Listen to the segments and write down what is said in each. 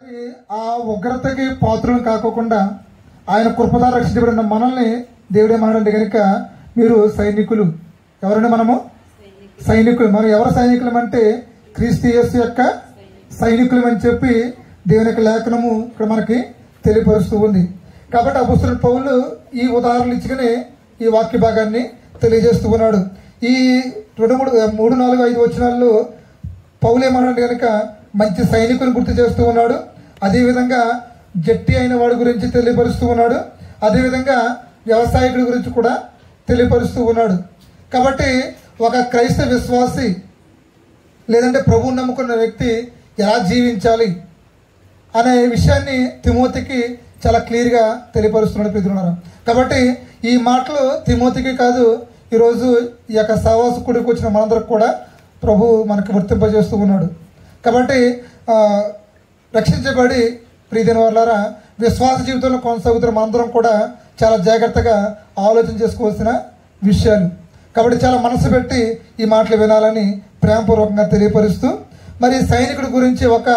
ఆ ఉగ్రతకి పాత్రలు కాకోకుండా ఆయన కృపద రక్షించబడిన మనల్ని దేవుడేమన్నాడంటే కనుక మీరు సైనికులు. ఎవరండి మనము? సైనికులు. మనం ఎవరు సైనికులం అంటే క్రీస్తు యేసు యొక్క సైనికులం అని చెప్పి దేవుని యొక్క లేఖనము ఇక్కడ మనకి తెలియపరుస్తూ ఉంది. కాబట్టి అపోస్తలుడైన పౌలు ఈ ఉదాహరణలు ఇచ్చుకుని ఈ వాక్య భాగాన్ని తెలియజేస్తూ ఉన్నాడు. ఈ 3, 4, 5 వచనాల్లో పౌలు ఏమన్నాడు కనుక మంచి సైనికుని గుర్తు చేస్తూ ఉన్నాడు. అదేవిధంగా జట్టి అయిన వాడి గురించి తెలియపరుస్తూ ఉన్నాడు. అదేవిధంగా వ్యవసాయకుడి గురించి కూడా తెలియపరుస్తూ ఉన్నాడు. కాబట్టి ఒక క్రైస్తవ విశ్వాసి లేదంటే ప్రభువుని నమ్ముకున్న వ్యక్తి ఎలా జీవించాలి అనే విషయాన్ని తిమోతికి చాలా క్లియర్గా తెలియపరుస్తున్నాడు ప్రియులారా. కాబట్టి ఈ మాటలు తిమోతికి కాదు, ఈరోజు ఈ యొక్క సహవాసకుడికి వచ్చిన మనందరికి కూడా ప్రభు మనకు వర్తింపజేస్తూ ఉన్నాడు. కాబట్టి రక్షించబడి ప్రియమైన వారులారా విశ్వాస జీవితంలో కొనసాగుతున్న మనందరం కూడా చాలా జాగ్రత్తగా ఆలోచన చేసుకోవాల్సిన విషయాలు. కాబట్టి చాలా మనసు పెట్టి ఈ మాటలు వినాలని ప్రేమపూర్వకంగా తెలియపరుస్తూ, మరి సైనికుడి గురించి, ఒక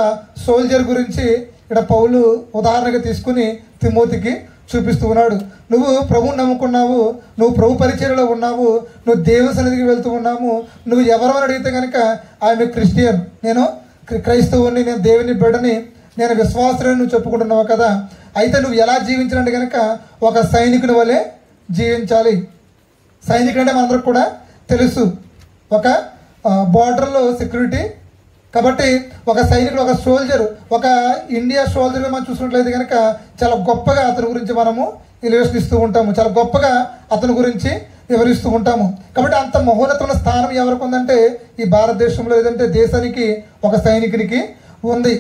సోల్జర్ గురించి ఇక్కడ పౌలు ఉదాహరణగా తీసుకుని తిమోతికి చూపిస్తూ ఉన్నాడు. నువ్వు ప్రభువుని నమ్ముకున్నావు, నువ్వు ప్రభు పరిచర్యలో ఉన్నావు, నువ్వు దేవుని సన్నిధికి వెళ్తూ ఉన్నావు, నువ్వు ఎవరో అడిగితే కనుక ఐఎమ్ క్రిస్టియన్, నేను క్రైస్తవుని, నేను దేవుని బిడ్డని, నేను విశ్వాసులని నువ్వు చెప్పుకుంటున్నావు కదా. అయితే నువ్వు ఎలా జీవించాలంటే కనుక ఒక సైనికుని వలె జీవించాలి. సైనికుడు అంటే మనందరికి కూడా తెలుసు, ఒక బార్డర్లో సెక్యూరిటీ. కాబట్టి ఒక సైనికుడు, ఒక సోల్జర్, ఒక ఇండియా సోల్జర్గా మనం చూసినట్లయితే కనుక చాలా గొప్పగా అతని గురించి మనము ఎలివేషన్ ఇస్తూ ఉంటాము, చాలా గొప్పగా అతని గురించి వివరిస్తూ ఉంటాము. కాబట్టి అంత మహోన్నతమైన స్థానం ఎవరికి ఉందంటే ఈ భారతదేశంలో, లేదంటే దేశానికి ఒక సైనికునికి ఉంది.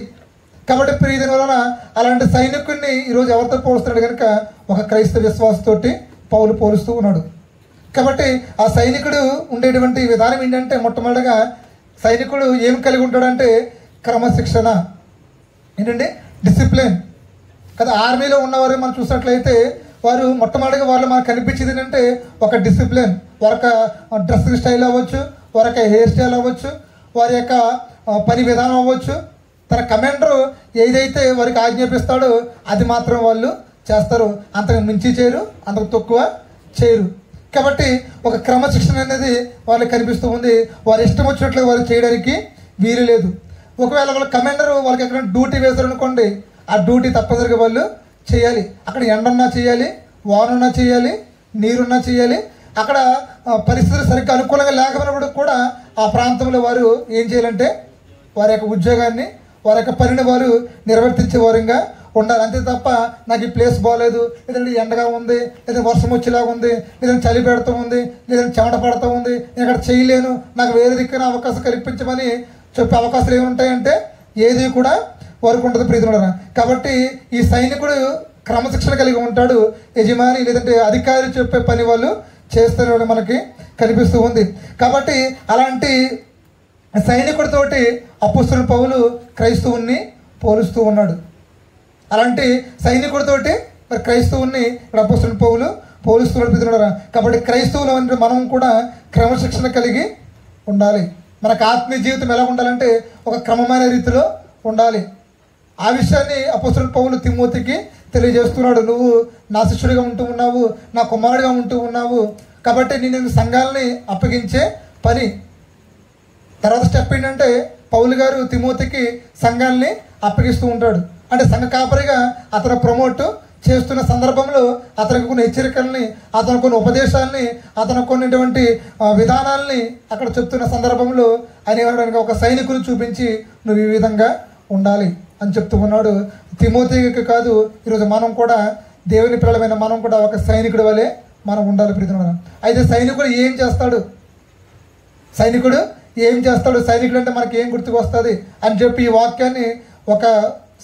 కాబట్టి ప్రియమైన వలన అలాంటి సైనికుడిని ఈరోజు ఎవరితో పోలుస్తున్నాడు కనుక ఒక క్రైస్తవ విశ్వాసతోటి పౌలు పోలుస్తూ ఉన్నాడు. కాబట్టి ఆ సైనికుడు ఉండేటువంటి విధానం ఏంటంటే, మొట్టమొదటిగా సైనికుడు ఏం కలిగి ఉంటాడంటే క్రమశిక్షణ, ఏంటంటే డిసిప్లిన్ కదా. ఆర్మీలో ఉన్నవారు మనం చూసినట్లయితే వారు మొట్టమొదటిగా వాళ్ళు మనకు కనిపించేది ఏంటంటే ఒక డిసిప్లిన్. వారి యొక్క డ్రెస్సింగ్ స్టైల్ అవ్వచ్చు, వారి యొక్క హెయిర్ స్టైల్ అవ్వచ్చు, వారి యొక్క పని విధానం అవ్వచ్చు. తన కమాండరు ఏదైతే వారికి ఆజ్ఞాపిస్తాడో అది మాత్రం వాళ్ళు చేస్తారు, అంతకు మించి చేయరు, అంతకు తక్కువ చేయరు. కాబట్టి ఒక క్రమశిక్షణ అనేది వాళ్ళకి కనిపిస్తూ ఉంది. వారు ఇష్టం వచ్చినట్లు వారు చేయడానికి వీలు లేదు. ఒకవేళ వాళ్ళ కమాండరు వాళ్ళకి ఎక్కడ డ్యూటీ వేశారు అనుకోండి, ఆ డ్యూటీ తప్పనిసరిగా వాళ్ళు చేయాలి. అక్కడ ఎండున్నా చేయాలి, వానున్నా చేయాలి, నీరున్నా చేయాలి. అక్కడ పరిస్థితులు సరిగ్గా అనుకూలంగా లేకపోయినప్పుడు కూడా ఆ ప్రాంతంలో వారు ఏం చేయాలంటే వారి యొక్క ఉద్యోగాన్ని, వారి యొక్క పనిని వారు నిర్వర్తించే వారంగా ఉండాలి. అంతే తప్ప నాకు ఈ ప్లేస్ బాగోలేదు, లేదంటే ఎండగా ఉంది, లేదా వర్షం వచ్చేలాగా ఉంది, లేదంటే చలి పెడుతూ ఉంది, లేదంటే చెమట పడుతూ ఉంది, నేను అక్కడ చేయలేను, నాకు వేరే దిక్కున అవకాశం కల్పించమని చెప్పే అవకాశాలు ఏమి ఉంటాయంటే ఏది కూడా వరకు ఉంటుంది ప్రీతిలో. కాబట్టి ఈ సైనికుడు క్రమశిక్షణ కలిగి ఉంటాడు. యజమాని లేదంటే అధికారి చెప్పే పని వాళ్ళు చేస్తున్న మనకి కనిపిస్తూ ఉంది. కాబట్టి అలాంటి సైనికుడితోటి అపోస్తలుడైన పౌలు క్రైస్తవుని పోలుస్తూ ఉన్నాడు. అలాంటి సైనికుడితోటి మరి క్రైస్తవుని ఇక్కడ అపోస్తలుడైన పౌలు పోలుస్తున్నాడు. కాబట్టి క్రైస్తవులు అంటే మనం కూడా క్రమశిక్షణ కలిగి ఉండాలి. మనకు ఆత్మీయ జీవితం ఎలా ఉండాలంటే ఒక క్రమమైన రీతిలో ఉండాలి. ఆ విషయాన్ని అపోస్తలుడైన పౌలు తిమోతికి తెలియజేస్తున్నాడు. నువ్వు నా శిష్యుడిగా ఉంటూ ఉన్నావు, నా కుమారుడిగా ఉంటూ ఉన్నావు, కాబట్టి నేను సంఘాలని అప్పగించే పని. తర్వాత స్టెప్ ఏంటంటే పౌలు గారు తిమోతికి సంఘాలని అప్పగిస్తూ ఉంటాడు. అంటే సంఘ కాపరిగా అతను ప్రమోట్ చేస్తున్న సందర్భంలో అతనికి కొన్ని హెచ్చరికల్ని, అతను కొన్ని ఉపదేశాలని, అతను కొన్నిటువంటి విధానాలని అక్కడ చెప్తున్న సందర్భంలో అనేవాడు ఒక సైనికుని చూపించి నువ్వు ఈ విధంగా ఉండాలి అని చెప్తూ ఉన్నాడు. తిమోతికి కాదు, ఈరోజు మనం కూడా దేవుని పిల్లలమైన మనం కూడా ఒక సైనికుడి వలె మనం ఉండాలి ప్రియమైన. అయితే సైనికుడు ఏం చేస్తాడు, సైనికుడు ఏం చేస్తాడు, సైనికుడు అంటే మనకి ఏం గుర్తుకు వస్తుంది అని చెప్పి ఈ వాక్యాన్ని ఒక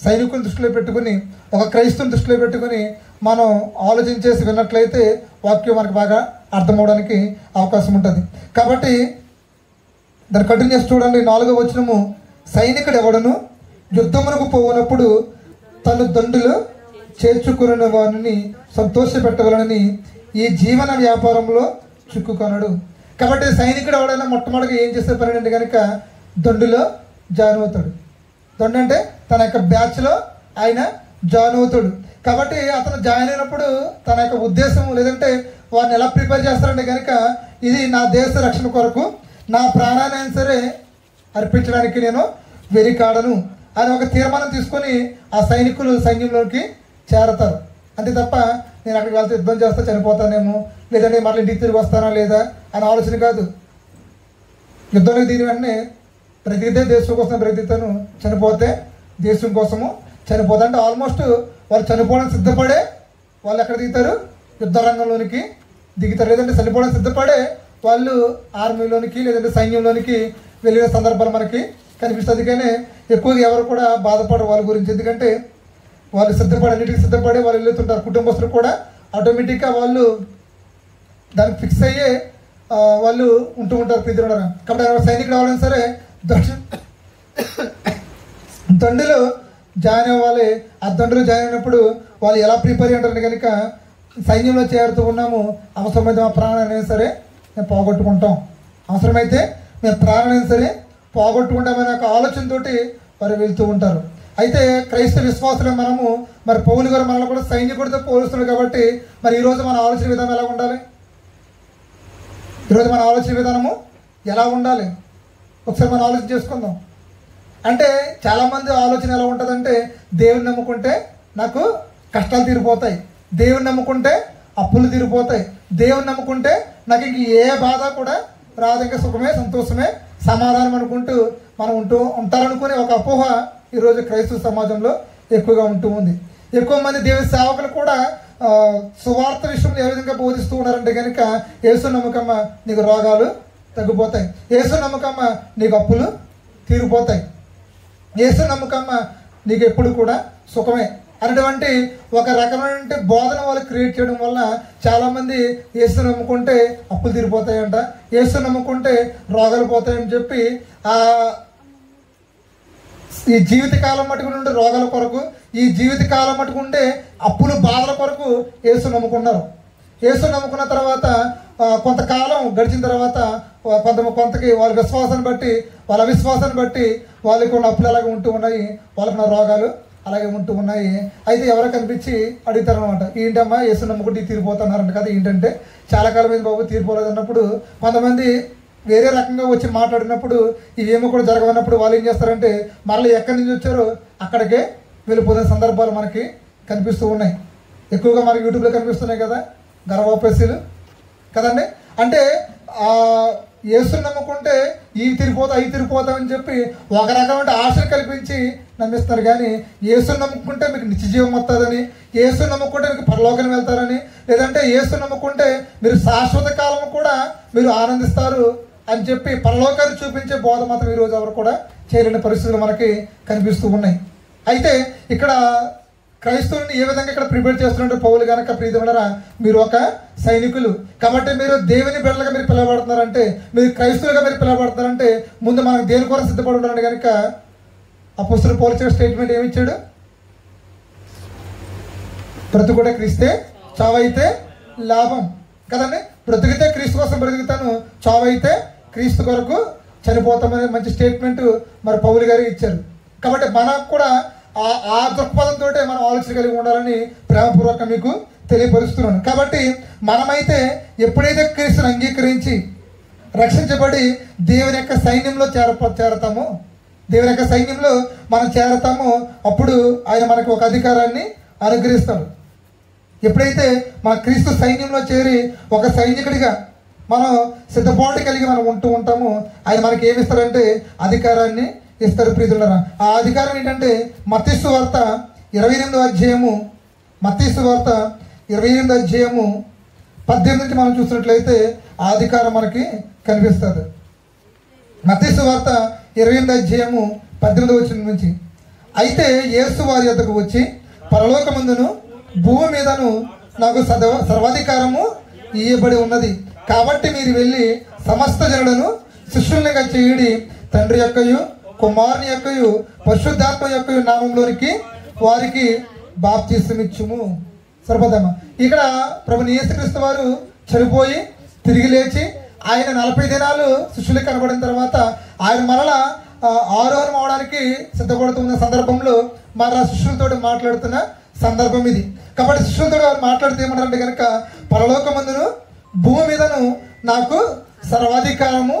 సైనికుని దృష్టిలో పెట్టుకుని, ఒక క్రైస్తవుని దృష్టిలో పెట్టుకుని మనం ఆలోచించేసి విన్నట్లయితే వాక్యం మనకు బాగా అర్థమవడానికి అవకాశం ఉంటుంది. కాబట్టి దాన్ని కంటిన్యూ చేసి చూడండి. 4వ వచనము, సైనికుడు ఎవడను యుద్ధమునకు పోవునప్పుడు తను దండులో చేర్చుకున్న వారిని సంతోషపెట్టవలనని ఈ జీవన వ్యాపారంలో చిక్కుకొనడు. కాబట్టి సైనికుడు ఎవడైనా మొట్టమొదటిగా ఏం చేసే పని అంటే కనుక దండులో జాయిన్ అవుతాడు. దొండ అంటే తన యొక్క బ్యాచ్లో ఆయన జాయిన్ అవుతాడు. కాబట్టి అతను జాయిన్ అయినప్పుడు తన యొక్క ఉద్దేశం లేదంటే వారిని ఎలా ప్రిపేర్ చేస్తారంటే కనుక ఇది నా దేశ రక్షణ కొరకు నా ప్రాణాన్ని అయినా సరే అర్పించడానికి నేను వెరికాడను అని ఒక తీర్మానం తీసుకొని ఆ సైనికులు సైన్యంలోకి చేరతారు. అంతే తప్ప నేను అక్కడికి వెళ్తే యుద్ధం చేస్తా చనిపోతానేమో, లేదంటే మళ్ళీ ఇంటికి తిరిగి వస్తానా లేదా అని ఆలోచన కాదు. యుద్ధంలోకి దీని వెంటనే ప్రతిదే దేశం కోసం ప్రతితను చనిపోతే దేశం కోసము చనిపోతా అంటే ఆల్మోస్ట్ వాళ్ళు చనిపోవడానికి సిద్ధపడే వాళ్ళు ఎక్కడ దిగుతారు, యుద్ధ రంగంలోనికి దిగుతారు. లేదంటే చనిపోవడానికి సిద్ధపడే వాళ్ళు ఆర్మీలోనికి లేదంటే సైన్యంలోనికి వెళ్ళిన సందర్భాలు మనకి కనిపిస్తుంది. కానీ ఎక్కువగా ఎవరు కూడా బాధపడరు వాళ్ళ గురించి, ఎందుకంటే వాళ్ళు సిద్ధపడి అన్నిటికీ సిద్ధపడి వాళ్ళు వెళ్తుంటారు. కుటుంబస్తులు కూడా ఆటోమేటిక్గా వాళ్ళు దానికి ఫిక్స్ అయ్యే వాళ్ళు ఉంటూ ఉంటారు ప్రీతిలో. కాబట్టి సైనికుడు అవ్వాలని సరే దండులో జాయిన్ అవ్వాలి. ఆ దండులో జాయిన్ అయినప్పుడు వాళ్ళు ఎలా ప్రిపేర్ అంటారు కనుక సైన్యంలో చేరుతూ ఉన్నాము, అవసరమైతే మా ప్రాణాలైనా సరే మేము పోగొట్టుకుంటాం, అవసరమైతే మేము ప్రాణాలైనా సరే పోగొట్టుకుంటామనే ఒక ఆలోచనతోటి వారు వెళ్తూ ఉంటారు. అయితే క్రైస్తవ విశ్వాసులు మనము మరి పౌలు గారు మనల్ని కూడా సైనికుడితో పోలుస్తున్నారు. కాబట్టి మరి ఈరోజు మన ఆలోచన విధానం ఎలా ఉండాలి, ఈరోజు మన ఆలోచన విధానము ఎలా ఉండాలి ఒకసారి మనం ఆలోచన చేసుకుందాం. అంటే చాలామంది ఆలోచన ఎలా ఉంటుందంటే దేవుని నమ్ముకుంటే నాకు కష్టాలు తీరిపోతాయి, దేవుని నమ్ముకుంటే అప్పులు తీరిపోతాయి, దేవుని నమ్ముకుంటే నాకు ఇంక ఏ బాధ కూడా రాదు, ఇంకా సుఖమే సంతోషమే సమాధానం అనుకుంటూ మనం ఉంటారనుకునే ఒక అపోహ ఈరోజు క్రైస్తవ సమాజంలో ఎక్కువగా ఉంటూ ఉంది. ఎక్కువ మంది దేవుని సేవకులు కూడా సువార్త విషయంలో ఏ విధంగా బోధిస్తూ ఉన్నారంటే కనుక యేసు నమ్మకమ్మ నీకు రోగాలు తగ్గిపోతాయి, యేసు నమ్మకమ్మ నీకు అప్పులు తీరిపోతాయి, యేసు నమ్మకమ్మ నీకు ఎప్పుడు కూడా సుఖమే అనేటువంటి ఒక రకమైన బోధన వాళ్ళు క్రియేట్ చేయడం వల్ల చాలామంది యేసు నమ్ముకుంటే అప్పులు తీరిపోతాయంట, యేసు నమ్ముకుంటే రోగాలు పోతాయని చెప్పి ఈ జీవితకాలం మటుకు ఉండే రోగాల కొరకు, ఈ జీవితకాలం మటుకు ఉండే అప్పులు బాధల కొరకు యేసు నమ్ముకున్నారు. యేసు నమ్ముకున్న తర్వాత కొంతకాలం గడిచిన తర్వాత కొంతకి వాళ్ళ విశ్వాసాన్ని బట్టి వాళ్ళ అవిశ్వాసాన్ని బట్టి వాళ్ళకి ఉన్న అప్పులు అలాగే ఉంటూ ఉన్నాయి, వాళ్ళకున్న రోగాలు అలాగే ఉంటూ ఉన్నాయి. అయితే ఎవరో కనిపించి అడుగుతారు అనమాట, ఏంటమ్మా యేసు నమ్ముకుంటే తీరిపోతున్నారంట కదా, ఏంటంటే చాలా కాలం మీద బాబు తీరిపోలేదు అన్నప్పుడు కొంతమంది వేరే రకంగా వచ్చి మాట్లాడినప్పుడు ఇవేమో కూడా జరగవన్నప్పుడు వాళ్ళు ఏం చేస్తారంటే మరలా ఎక్కడి నుంచి వచ్చారో అక్కడికే వెళ్ళిపోతున్న సందర్భాలు మనకి కనిపిస్తూ ఉన్నాయి. ఎక్కువగా మనకి యూట్యూబ్లో కనిపిస్తున్నాయి కదా గర్భోపేసీలు కదండి. అంటే యేసుని నమ్ముకుంటే ఈ తిరిగిపోతామని చెప్పి ఒక రకమైన ఆశలు కల్పించి నమ్మిస్తారు. కానీ యేసుని నమ్ముకుంటే మీకు నిత్య జీవం వస్తుందని, యేసుని నమ్ముకుంటే మీకు పరలోకం వెళ్తారని, లేదంటే యేసుని నమ్ముకుంటే మీరు శాశ్వత కాలం కూడా మీరు ఆనందిస్తారు అని చెప్పి పరలోకాన్ని చూపించే బోధ మాత్రం ఈరోజు ఎవరు కూడా చేయలేని పరిస్థితులు మనకి కనిపిస్తూ ఉన్నాయి. అయితే ఇక్కడ క్రైస్తవుని ఏ విధంగా ఇక్కడ ప్రిపేర్ చేస్తున్నట్టు పౌలు కనుక ప్రీతిమన్నారా మీరు ఒక సైనికులు కాబట్టి మీరు దేవుని బిడ్డలుగా మీరు పిలవబడుతున్నారంటే, మీరు క్రైస్తవులుగా మీరు పిలవబడుతున్నారంటే ముందు మనకు దేని కొరకు సిద్ధపడి ఉండాలంటే కనుక అపోస్తలుడు పౌలు ఇచ్చిన స్టేట్మెంట్ ఏమిచ్చాడు, బ్రతుకుడే క్రీస్తే చావైతే లాభం కదండి. బ్రతికితే క్రీస్తు కోసం బ్రతుకుతాను, చావైతే క్రీస్తు కొరకు చనిపోతామనే మంచి స్టేట్మెంట్ మరి పౌలు గారు ఇచ్చారు. కాబట్టి మనకు కూడా ఆ దృక్పథంతో మనం ఆలోచన కలిగి ఉండాలని ప్రేమపూర్వకంగా మీకు తెలియపరుస్తున్నాను. కాబట్టి మనమైతే ఎప్పుడైతే క్రీస్తుని అంగీకరించి రక్షించబడి దేవుని యొక్క సైన్యంలో చేరతామో, దేవుని యొక్క సైన్యంలో మనం చేరతామో అప్పుడు ఆయన మనకు ఒక అధికారాన్ని అనుగ్రహిస్తాడు. ఎప్పుడైతే మన క్రీస్తు సైన్యంలో చేరి ఒక సైనికుడిగా మనం సిద్ధపాటు కలిగి మనం ఉంటూ ఉంటామో ఆయన మనకి ఏమి ఇస్తారంటే అధికారాన్ని ఇస్తారు ప్రీతులారా. ఆ అధికారం ఏంటంటే మత్తయి సువార్త 28వ అధ్యాయము 18 నుంచి మనం చూసినట్లయితే ఆ అధికారం మనకి కనిపిస్తుంది. మత్తయి సువార్త 28వ అధ్యాయము 18వ వచనం నుంచి, అయితే యేసు వారి యొద్దకు వచ్చి పరలోకమందును భూమి మీదను నాకు సర్వాధికారము ఇయ్యబడి ఉన్నది, కాబట్టి మీరు వెళ్ళి సమస్త జనులను శిష్యులుగా చేయుడి, తండ్రి యొక్కయు కుమారుని యొక్కయు పరిశుద్ధాత్మ యొక్కయు నామంలోనికి వారికి బాప్తిసమిచ్చుము. సరిపోదమ్మా. ఇక్కడ ప్రభుని యేసుక్రీస్తు వారు చనిపోయి తిరిగి లేచి ఆయన 40 దినాలు శిష్యులకు కనబడిన తర్వాత ఆయన మరలా ఆరోహణం అవడానికి సిద్ధపడుతున్న సందర్భంలో మన శిష్యులతో మాట్లాడుతున్న సందర్భం ఇది. కాబట్టి శిష్యులతో వారు మాట్లాడితే ఏమన్నారంటే కనుక, పరలోకమందును భూమి మీదను నాకు సర్వాధికారము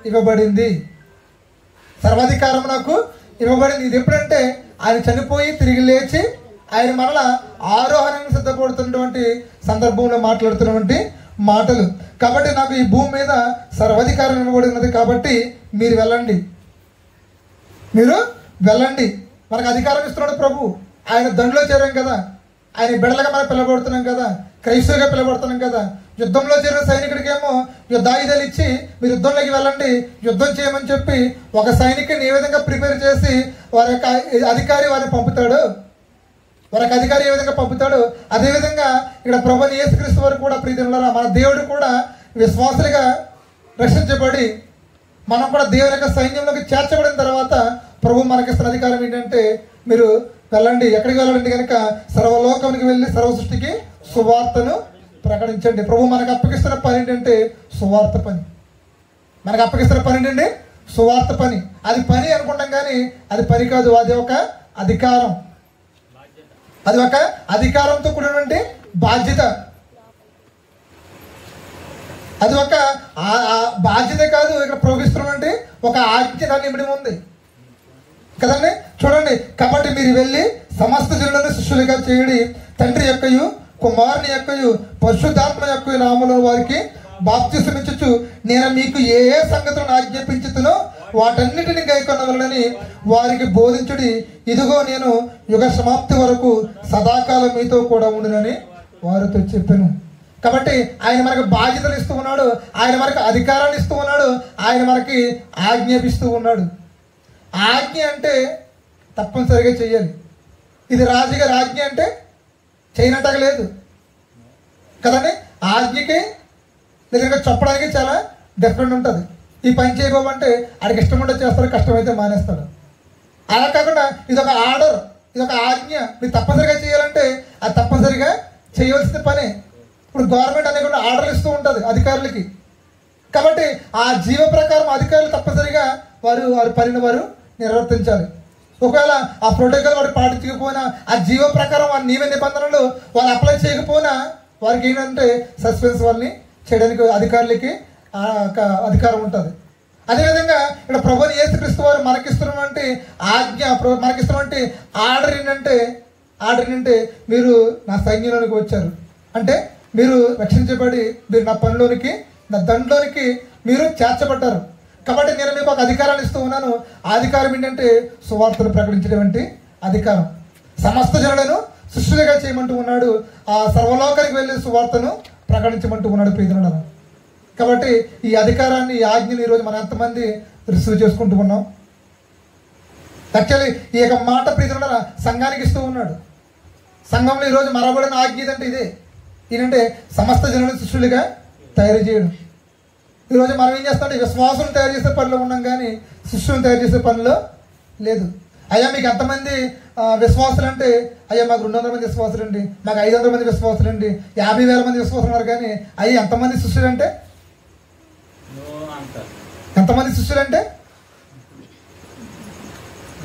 ఇవ్వబడింది. సర్వాధికారం నాకు ఇవ్వబడింది. ఇది ఎప్పుడంటే ఆయన చనిపోయి తిరిగి లేచి ఆయన మరలా ఆరోహణానికి సిద్ధపడుతున్నటువంటి సందర్భంలో మాట్లాడుతున్నటువంటి మాటలు. కాబట్టి నాకు ఈ భూమి మీద సర్వాధికారం ఇవ్వబడినది, కాబట్టి మీరు వెళ్ళండి, మీరు వెళ్ళండి. మనకు అధికారం ఇస్తున్నాడు ప్రభు. ఆయన దండులో చేరాం కదా, ఆయన బిడలుగా మనం పిలబడుతున్నాం కదా, క్రైస్తవుగా పిలబడుతున్నాం కదా. యుద్ధంలో చేరిన సైనికుడికి ఏమో యుద్ధాయుధాలు ఇచ్చి మీరు యుద్ధంలోకి వెళ్ళండి, యుద్ధం చేయమని చెప్పి ఒక సైనికుని ఏ విధంగా ప్రిపేర్ చేసి వారి యొక్క అధికారి వారిని పంపుతాడు, వారికి అధికారి ఏ విధంగా పంపుతాడు, అదేవిధంగా ఇక్కడ ప్రభువైన యేసుక్రీస్తు వారు కూడా ప్రీతినులారా మన దేవుడు కూడా విశ్వాసులుగా రక్షించబడి మనం కూడా దేవుని యొక్క సైన్యంలోకి చేర్చబడిన తర్వాత ప్రభు మనకిస్తున్న అధికారం ఏంటంటే, మీరు వెళ్ళండి. ఎక్కడికి వెళ్ళండి కనుక, సర్వలోకానికి వెళ్ళి సర్వ సృష్టికి సువార్తను ప్రకటించండి. ప్రభు మనకు అప్పగిస్తున్న పని ఏంటంటే సువార్త పని. మనకు అప్పగిస్తున్న పని ఏంటంటే సువార్త పని. అది పని అనుకుంటాం కానీ అది పని కాదు, అది ఒక అధికారం. అది ఒక అధికారంతో కూడినటువంటి బాధ్యత. అది ఒక బాధ్యత కాదు, ఇక్కడ ప్రవహిస్తున్నటువంటి ఒక ఆజ్ఞ దాన్ని ఇమిడి ఉంది కదండి. చూడండి, కాబట్టి మీరు వెళ్ళి సమస్త జనులను శిష్యులుగా చేయడి, తండ్రి యొక్కయు కుమారుని యొక్కయు పరిశుద్ధాత్మ యొక్క నామములో వారికి బాప్తిసమిచ్చుచు నేను మీకు ఏ ఏ సంగతులను ఆజ్ఞాపించుతునో వాటన్నిటిని గైకొనవలనని వారికి బోధించుడి. ఇదిగో నేను యుగ సమాప్తి వరకు సదాకాలం మీతో కూడా ఉండునని వారితో చెప్పాను. కాబట్టి ఆయన మనకు బాధ్యతలు ఇస్తూ ఉన్నాడు, ఆయన మనకు అధికారాన్ని ఇస్తూ ఉన్నాడు, ఆయన మనకి ఆజ్ఞాపిస్తూ ఉన్నాడు. ఆజ్ఞ అంటే తప్పనిసరిగా చెయ్యాలి. ఇది రాజుగారి ఆజ్ఞ అంటే చేయనట్టగా లేదు కదండి. ఆజ్ఞకి నిజంగా చెప్పడానికి చాలా డిఫరెంట్ ఉంటుంది. ఈ పని చేయబోమంటే ఆడికి ఇష్టం ఉంటే చేస్తాడు, కష్టమైతే మానేస్తాడు. అలా కాకుండా ఇది ఒక ఆర్డర్, ఇది ఒక ఆజ్ఞ. మీరు తప్పనిసరిగా చేయాలంటే అది తప్పనిసరిగా చేయవలసిన పని. ఇప్పుడు గవర్నమెంట్ అనేది కూడా ఆర్డర్లు ఇస్తూ ఉంటుంది అధికారులకి. కాబట్టి ఆ జీవ ప్రకారం అధికారులు తప్పనిసరిగా వారి పనిని వారు నిర్వర్తించాలి. ఒకవేళ ఆ ప్రోటోకాల్ వారు పాటించకపోయినా, ఆ జీవ ప్రకారం వారి నియమ నిబంధనలు వాళ్ళు అప్లై చేయకపోయినా వారికి ఏంటంటే సస్పెన్స్ వాళ్ళని చేయడానికి అధికారులకి అధికారం ఉంటుంది. అదేవిధంగా ఇక్కడ ప్రభువైన యేసుక్రీస్తు వారు మనకిస్తున్నటువంటి ఆజ్ఞ, మనకిస్తున్నటువంటి ఆర్డర్ ఏంటంటే మీరు నా సైన్యంలోనికి వచ్చారు అంటే మీరు రక్షించబడి మీరు నా పనిలోనికి, నా దండలోనికి మీరు చేర్చబడ్డారు. కాబట్టి నేను మీకు ఒక అధికారాన్ని ఇస్తూ ఉన్నాను. ఆ అధికారం ఏంటంటే సువార్తను ప్రకటించేటువంటి అధికారం. సమస్త జనులను శిష్యులుగా చేయమంటూ ఉన్నాడు. ఆ సర్వలోకానికి వెళ్ళి సువార్తను ప్రకటించమంటూ ఉన్నాడు ప్రియజనులను. కాబట్టి ఈ అధికారాన్ని, ఈ ఆజ్ఞని ఈరోజు మనం ఎంతమంది రిసీవ్ చేసుకుంటూ ఉన్నాం. యాక్చువల్లీ ఈ యొక్క మాట ప్రియజనుల సంఘానికి ఇస్తూ ఉన్నాడు. సంఘంలో ఈరోజు మరబడిన ఆజ్ఞ అంటే ఇదే, ఏంటంటే సమస్త జనులను శిష్యులుగా తయారు చేయడం. ఈరోజు మనం ఏం చేస్తామంటే విశ్వాసం తయారు చేసే పనిలో ఉన్నాం కానీ శిష్యులను తయారు చేసే పనిలో లేదు. అయ్యా మీకు ఎంతమంది విశ్వాసులు అంటే, అయ్యా మాకు 200 మంది విశ్వాసులు అండి, మాకు 500 మంది విశ్వాసులు అండి, 50,000 మంది విశ్వాసులు ఉన్నారు. కానీ అయ్యి ఎంతమంది శిష్యులు అంటే, ఎంతమంది శిష్యులు అంటే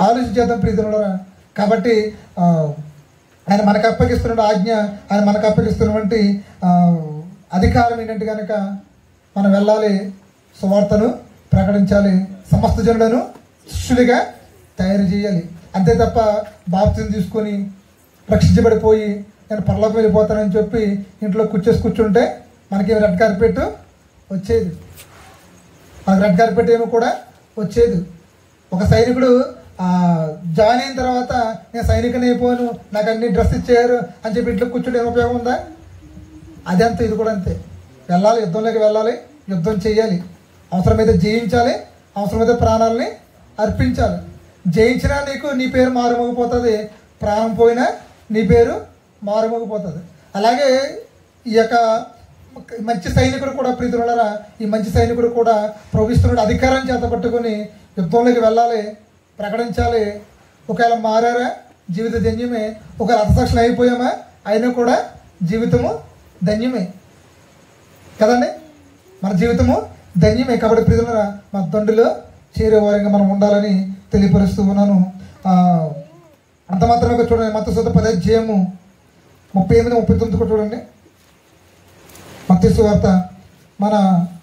ఆలోచించేద్దాం ప్రీతులారా. కాబట్టి ఆయన మనకు అప్పగిస్తున్న ఆజ్ఞ, ఆయన మనకు అప్పగిస్తున్నటువంటి అధికారం ఏంటంటే కనుక మనం వెళ్ళాలి, సువార్తను ప్రకటించాలి, సమస్త జనులను శిష్యులుగా తయారు చేయాలి. అంతే తప్ప బాప్తిజం తీసుకొని రక్షించబడిపోయి నేను పరలోకం వెళ్ళిపోతానని చెప్పి ఇంట్లో కూర్చుంటే మనకి రెడ్ కార్పెట్ వచ్చేది, మనకి రెడ్ కార్పెట్ ఏమో కూడా వచ్చేది. ఒక సైనికుడు జాయిన్ అయిన తర్వాత నేను సైనికుని అయిపోయాను, నాకు అన్ని డ్రెస్ ఇచ్చారు అని చెప్పి ఇంట్లో కూర్చుంటే ఏం ఉపయోగం ఉందా? అదే అంతే, ఇది కూడా అంతే. వెళ్ళాలి, యుద్ధంలోకి వెళ్ళాలి, యుద్ధం చేయాలి, అవసరమైతే జయించాలి, అవసరమైతే ప్రాణాలని అర్పించాలి. జయించినా నీ పేరు మారుమోగిపోతుంది, ప్రాణం పోయినా నీ పేరు మారుమోగిపోతుంది. అలాగే ఈ యొక్క మంచి సైనికుడు కూడా ప్రీతులారా, ఈ మంచి సైనికుడు కూడా ప్రవహిస్తున్న అధికారం చేత పట్టుకొని యుద్ధంలోకి వెళ్ళాలి, ప్రకటించాలి. ఒకవేళ మారారా జీవిత ధన్యమే, ఒకవేళ హతసాక్షులు అయిపోయామా అయినా కూడా జీవితము ధన్యమే కదండి, మన జీవితము ధన్యమే. కాబట్టి ప్రియములారా మన తండ్రిలో చేరేవారిగా మనం ఉండాలని తెలియపరుస్తూ ఉన్నాను. అంత మాత్రమే చూడండి, మత్తయి సువార్త 10వ అధ్యాయము 38-39 కూడా చూడండి. మత్తయి సువార్త మన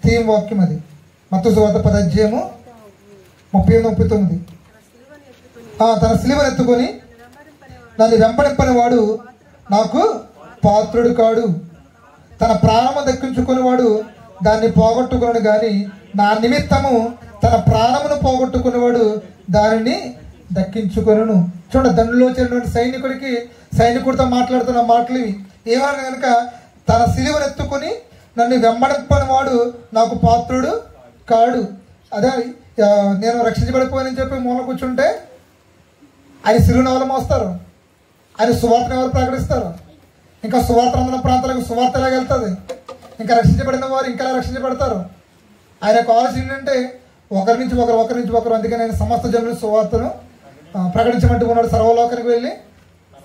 థీమ్ వాక్యం అది. మత్తయి సువార్త 10వ అధ్యాయము 38-39. తన సిలువను ఎత్తుకొని నన్ను వెంబడింపని వాడు నాకు పాత్రుడు కాడు. తన ప్రాణము దక్కించుకుని వాడు దాన్ని పోగొట్టుకున్నాడు కానీ నా నిమిత్తము తన ప్రాణమును పోగొట్టుకునేవాడు దానిని దక్కించుకొనును. చూడండి, దండులో చేరినటువంటి సైనికుడితో మాట్లాడుతున్న మాటలు ఇవి. ఏమన్నా కనుక తన సిలువను ఎత్తుకొని నన్ను వెంబడింపని వాడు నాకు పాత్రుడు కాడు. అదే నేను రక్షించబడిపోయానని చెప్పి మూల కూర్చుంటే ఆయన సిలువను ఎవరు మోస్తారు? ఆయన సువార్తను ఎవరు ప్రకటిస్తారు? ఇంకా సువార్త అందరం ప్రాంతాలకు సువార్త ఎలాగ వెళ్తుంది? ఇంకా రక్షించబడిన వారు ఇంకా రక్షించబడతారు. ఆయన యొక్క ఆలోచన ఏంటంటే ఒకరి నుంచి ఒకరు. అందుకని ఆయన సమస్త జనులు సువార్తను ప్రకటించమంటూ ఉన్నాడు. సర్వలోకానికి వెళ్ళి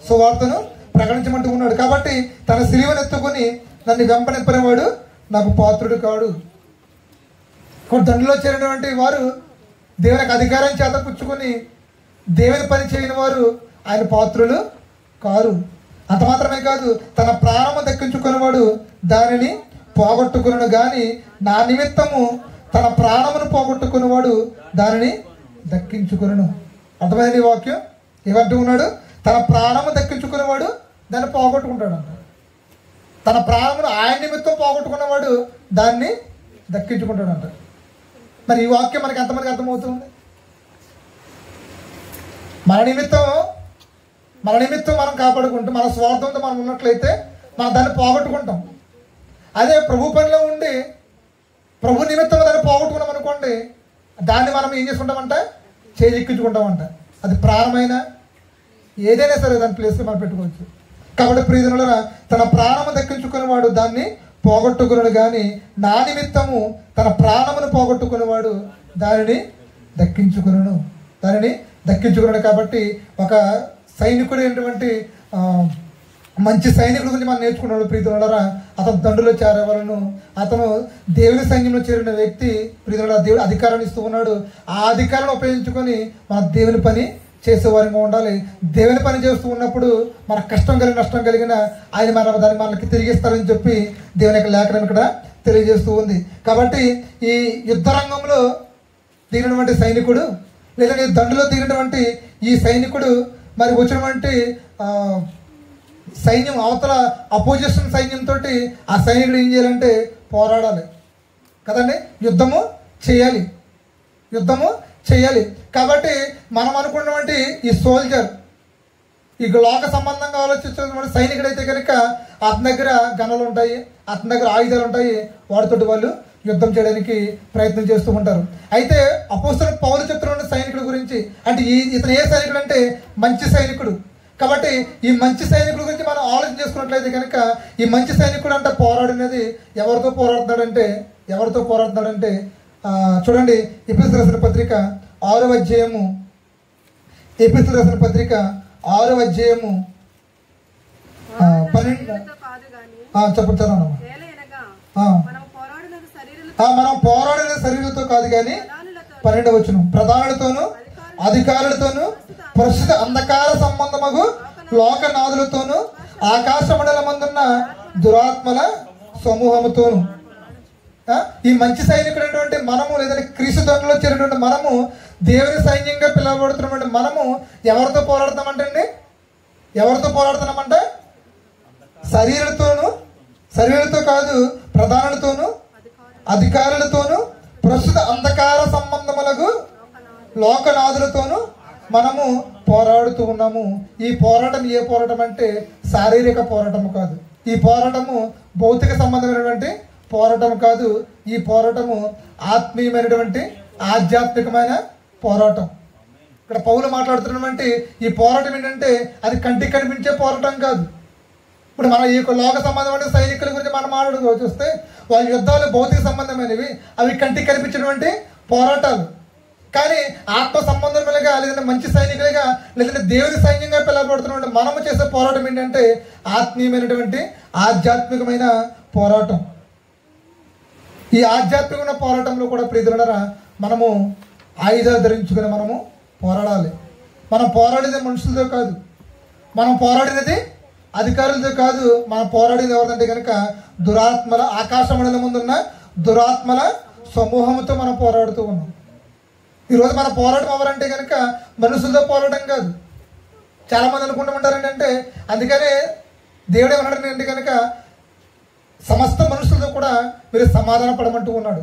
సువార్తను ప్రకటించమంటూ ఉన్నాడు. కాబట్టి తన సిలువను ఎత్తుకొని నన్ను వెంబడింపనివాడు నాకు పాత్రుడు కాడు. దండులో చేరినటువంటి వారు దేవునికి అధికారం చేత పుచ్చుకొని దేవుని పని చేయని వారు ఆయన పాత్రులు కారు. అంత మాత్రమే కాదు, తన ప్రాణము దక్కించుకునేవాడు దానిని పోగొట్టుకున్నాడు కానీ నా నిమిత్తము తన ప్రాణమును పోగొట్టుకునేవాడు దానిని దక్కించుకును. అర్థమైంది ఈ వాక్యం? ఏమంటూ ఉన్నాడు? తన ప్రాణము దక్కించుకునేవాడు దాన్ని పోగొట్టుకుంటాడు అంట. తన ప్రాణమును ఆయన నిమిత్తం పోగొట్టుకున్నవాడు దాన్ని దక్కించుకుంటాడు అంట. మరి ఈ వాక్యం మనకి ఎంతమందికి అర్థమవుతుంది? మన నిమిత్తం మనం కాపాడుకుంటూ మన స్వార్థంతో మనం ఉన్నట్లయితే మనం దాన్ని పోగొట్టుకుంటాం. అదే ప్రభు పనిలో ఉండి ప్రభు నిమిత్తం దాన్ని పోగొట్టుకున్నాం అనుకోండి, దాన్ని మనం ఏం చేసుకుంటామంట? చేజిక్కించుకుంటామంట. అది ప్రాణమైనా ఏదైనా సరే దాని ప్లేస్లో మనం పెట్టుకోవచ్చు. కాబట్టి ప్రియజనులారా, తన ప్రాణము దక్కించుకునేవాడు దాన్ని పోగొట్టుకున్నాడు కానీ నా నిమిత్తము తన ప్రాణమును పోగొట్టుకునేవాడు దానిని దక్కించుకున్నాడు. కాబట్టి ఒక సైనికుడు ఏంటంటే మంచి సైనికుడి గురించి మనం నేర్చుకున్నాడు. ప్రీతులారా, అతను దండులో చేరేవాళ్ళను, అతను దేవుని సైన్యంలో చేరిన వ్యక్తి. ప్రీతులారా, దేవుడు అధికారాన్ని ఇస్తూ ఉన్నాడు. ఆ అధికారాన్ని ఉపయోగించుకొని మన దేవుని పని చేసేవారిగా ఉండాలి. దేవుని పని చేస్తూ ఉన్నప్పుడు మన కష్టం కలిగిన నష్టం కలిగిన ఆయన దాన్ని మనకి తిరిగిస్తారని చెప్పి దేవుని యొక్క లేఖనం ఇక్కడ తెలియజేస్తూ ఉంది. కాబట్టి ఈ యుద్ధ రంగంలో దిగినటువంటి సైనికుడు లేదా దండులో దిగినటువంటి ఈ సైనికుడు మరి వచ్చినటువంటి సైన్యం అవతల అపోజిషన్ సైన్యంతో ఆ సైనికుడు ఏం చేయాలంటే పోరాడాలి కదండి, యుద్ధము చేయాలి. కాబట్టి మనం అనుకున్నటువంటి ఈ సోల్జర్, ఈ లోక సంబంధంగా ఆలోచించినటువంటి సైనికుడు అయితే కనుక అతని దగ్గర గన్నులు ఉంటాయి, అతని దగ్గర ఆయుధాలు ఉంటాయి, వాటితోటి వాళ్ళు యుద్ధం చేయడానికి ప్రయత్నం చేస్తూ ఉంటారు. అయితే అపోస్తలుడు పౌలు చెప్తున్న సైనికుడి గురించి, అంటే ఇతను ఏ సైనికుడు అంటే మంచి సైనికుడు. కాబట్టి ఈ మంచి సైనికుడి గురించి మనం ఆలోచన చేసుకున్నట్లయితే కనుక ఈ మంచి సైనికుడు అంటే పోరాడినది ఎవరితో పోరాడుతున్నాడంటే చూడండి, ఎఫెసీయులకు రాసిన పత్రిక 6వ అధ్యాయము, ఎఫెసీయులకు రాసిన పత్రిక 6వ అధ్యాయము 12 చెప్తాను. మనం పోరాడిన శరీరంతో కాదు కానీ 12వ వచనం, ప్రధానులతోనూ అధికారులతోనూ ప్రస్తుత అంధకార సంబంధమగు లోకనాథులతోనూ ఆకాశ మండలమందున్న దురాత్మల సమూహముతోను. ఈ మంచి సైనికుడు అనేటువంటి మనము, లేదంటే క్రీస్తు దండులో చేరినటువంటి మనము, దేవుని సైన్యంగా పిలువబడుతున్నటువంటి మనము ఎవరితో పోరాడుతున్నామంటే శరీరంతో కాదు, ప్రధానులతోనూ అధికారులతోనూ ప్రస్తుత అంధకార సంబంధములకు లోకనాథులతోనూ మనము పోరాడుతూ ఉన్నాము. ఈ పోరాటం ఏ పోరాటం అంటే శారీరక పోరాటము కాదు. ఈ పోరాటము భౌతిక సంబంధమైనటువంటి పోరాటం కాదు. ఈ పోరాటము ఆత్మీయమైనటువంటి ఆధ్యాత్మికమైన పోరాటం. ఇక్కడ పౌలు మాట్లాడుతున్నటువంటి ఈ పోరాటం ఏంటంటే అది కంటికి కనిపించే పోరాటం కాదు. ఇప్పుడు మన ఈ లోక సంబంధమైన సైనికుల గురించి మనం మాట్లాడుతూ చూస్తే వాళ్ళ యుద్ధాలు భౌతిక సంబంధమైనవి, అవి కంటికి కనిపించినటువంటి పోరాటాలు. కానీ ఆత్మ సంబంధములుగా, లేదంటే మంచి సైనికులుగా, లేదంటే దేవుని సైన్యంగా పిలువబడుతున్నటువంటి మనము చేసే పోరాటం ఏంటంటే ఆత్మీయమైనటువంటి ఆధ్యాత్మికమైన పోరాటం. ఈ ఆధ్యాత్మికమైన పోరాటంలో కూడా ప్రియతులారా మనము ఆయుధాలు ధరించుకుని మనము పోరాడాలి. మనం పోరాడేది మనుషులతో కాదు, మనం పోరాడినది అధికారులతో కాదు. మనం పోరాడేది ఎవరిదంటే కనుక దురాత్మల, ఆకాశ మండలం ముందున్న దురాత్మల సమూహంతో మనం పోరాడుతూ ఉన్నాం. ఈరోజు మన పోరాటం ఎవరంటే కనుక మనుషులతో పోరాటం కాదు. చాలామంది అనుకుంటూ ఉంటారు ఏంటంటే, అందుకనే దేవుడు ఏమన్నాడు అంటే కనుక సమస్త మనుషులతో కూడా మీరు సమాధాన పడమంటూ ఉన్నాడు.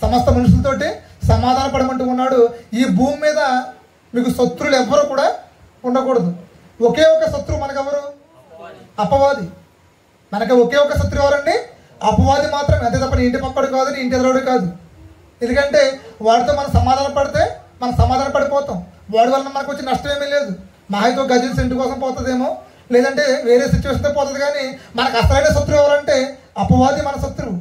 సమస్త మనుషులతోటి సమాధాన పడమంటూ ఉన్నాడు. ఈ భూమి మీద మీకు శత్రువులు ఎవ్వరూ కూడా ఉండకూడదు. ఒకే ఒక శత్రువు మనకెవరు? అపవాది. మనకి ఒకే ఒక శత్రువు ఎవరండి? అపవాది మాత్రమే. అంతే తప్ప ఇంటి పక్కడు కాదు, ఇంటి ఎదురోడు కాదు. ఎందుకంటే వాడితో మనం సమాధాన పడితే మనం సమాధాన పడిపోతాం. వాడి వల్ల మనకు వచ్చి నష్టం ఏమీ లేదు. మాహితో గజం సెంటు కోసం పోతుందేమో, లేదంటే వేరే సిచ్యువేషన్తో పోతుంది. కానీ మనకు అసలైన శత్రువు ఎవరంటే అపవాది మన శత్రువు.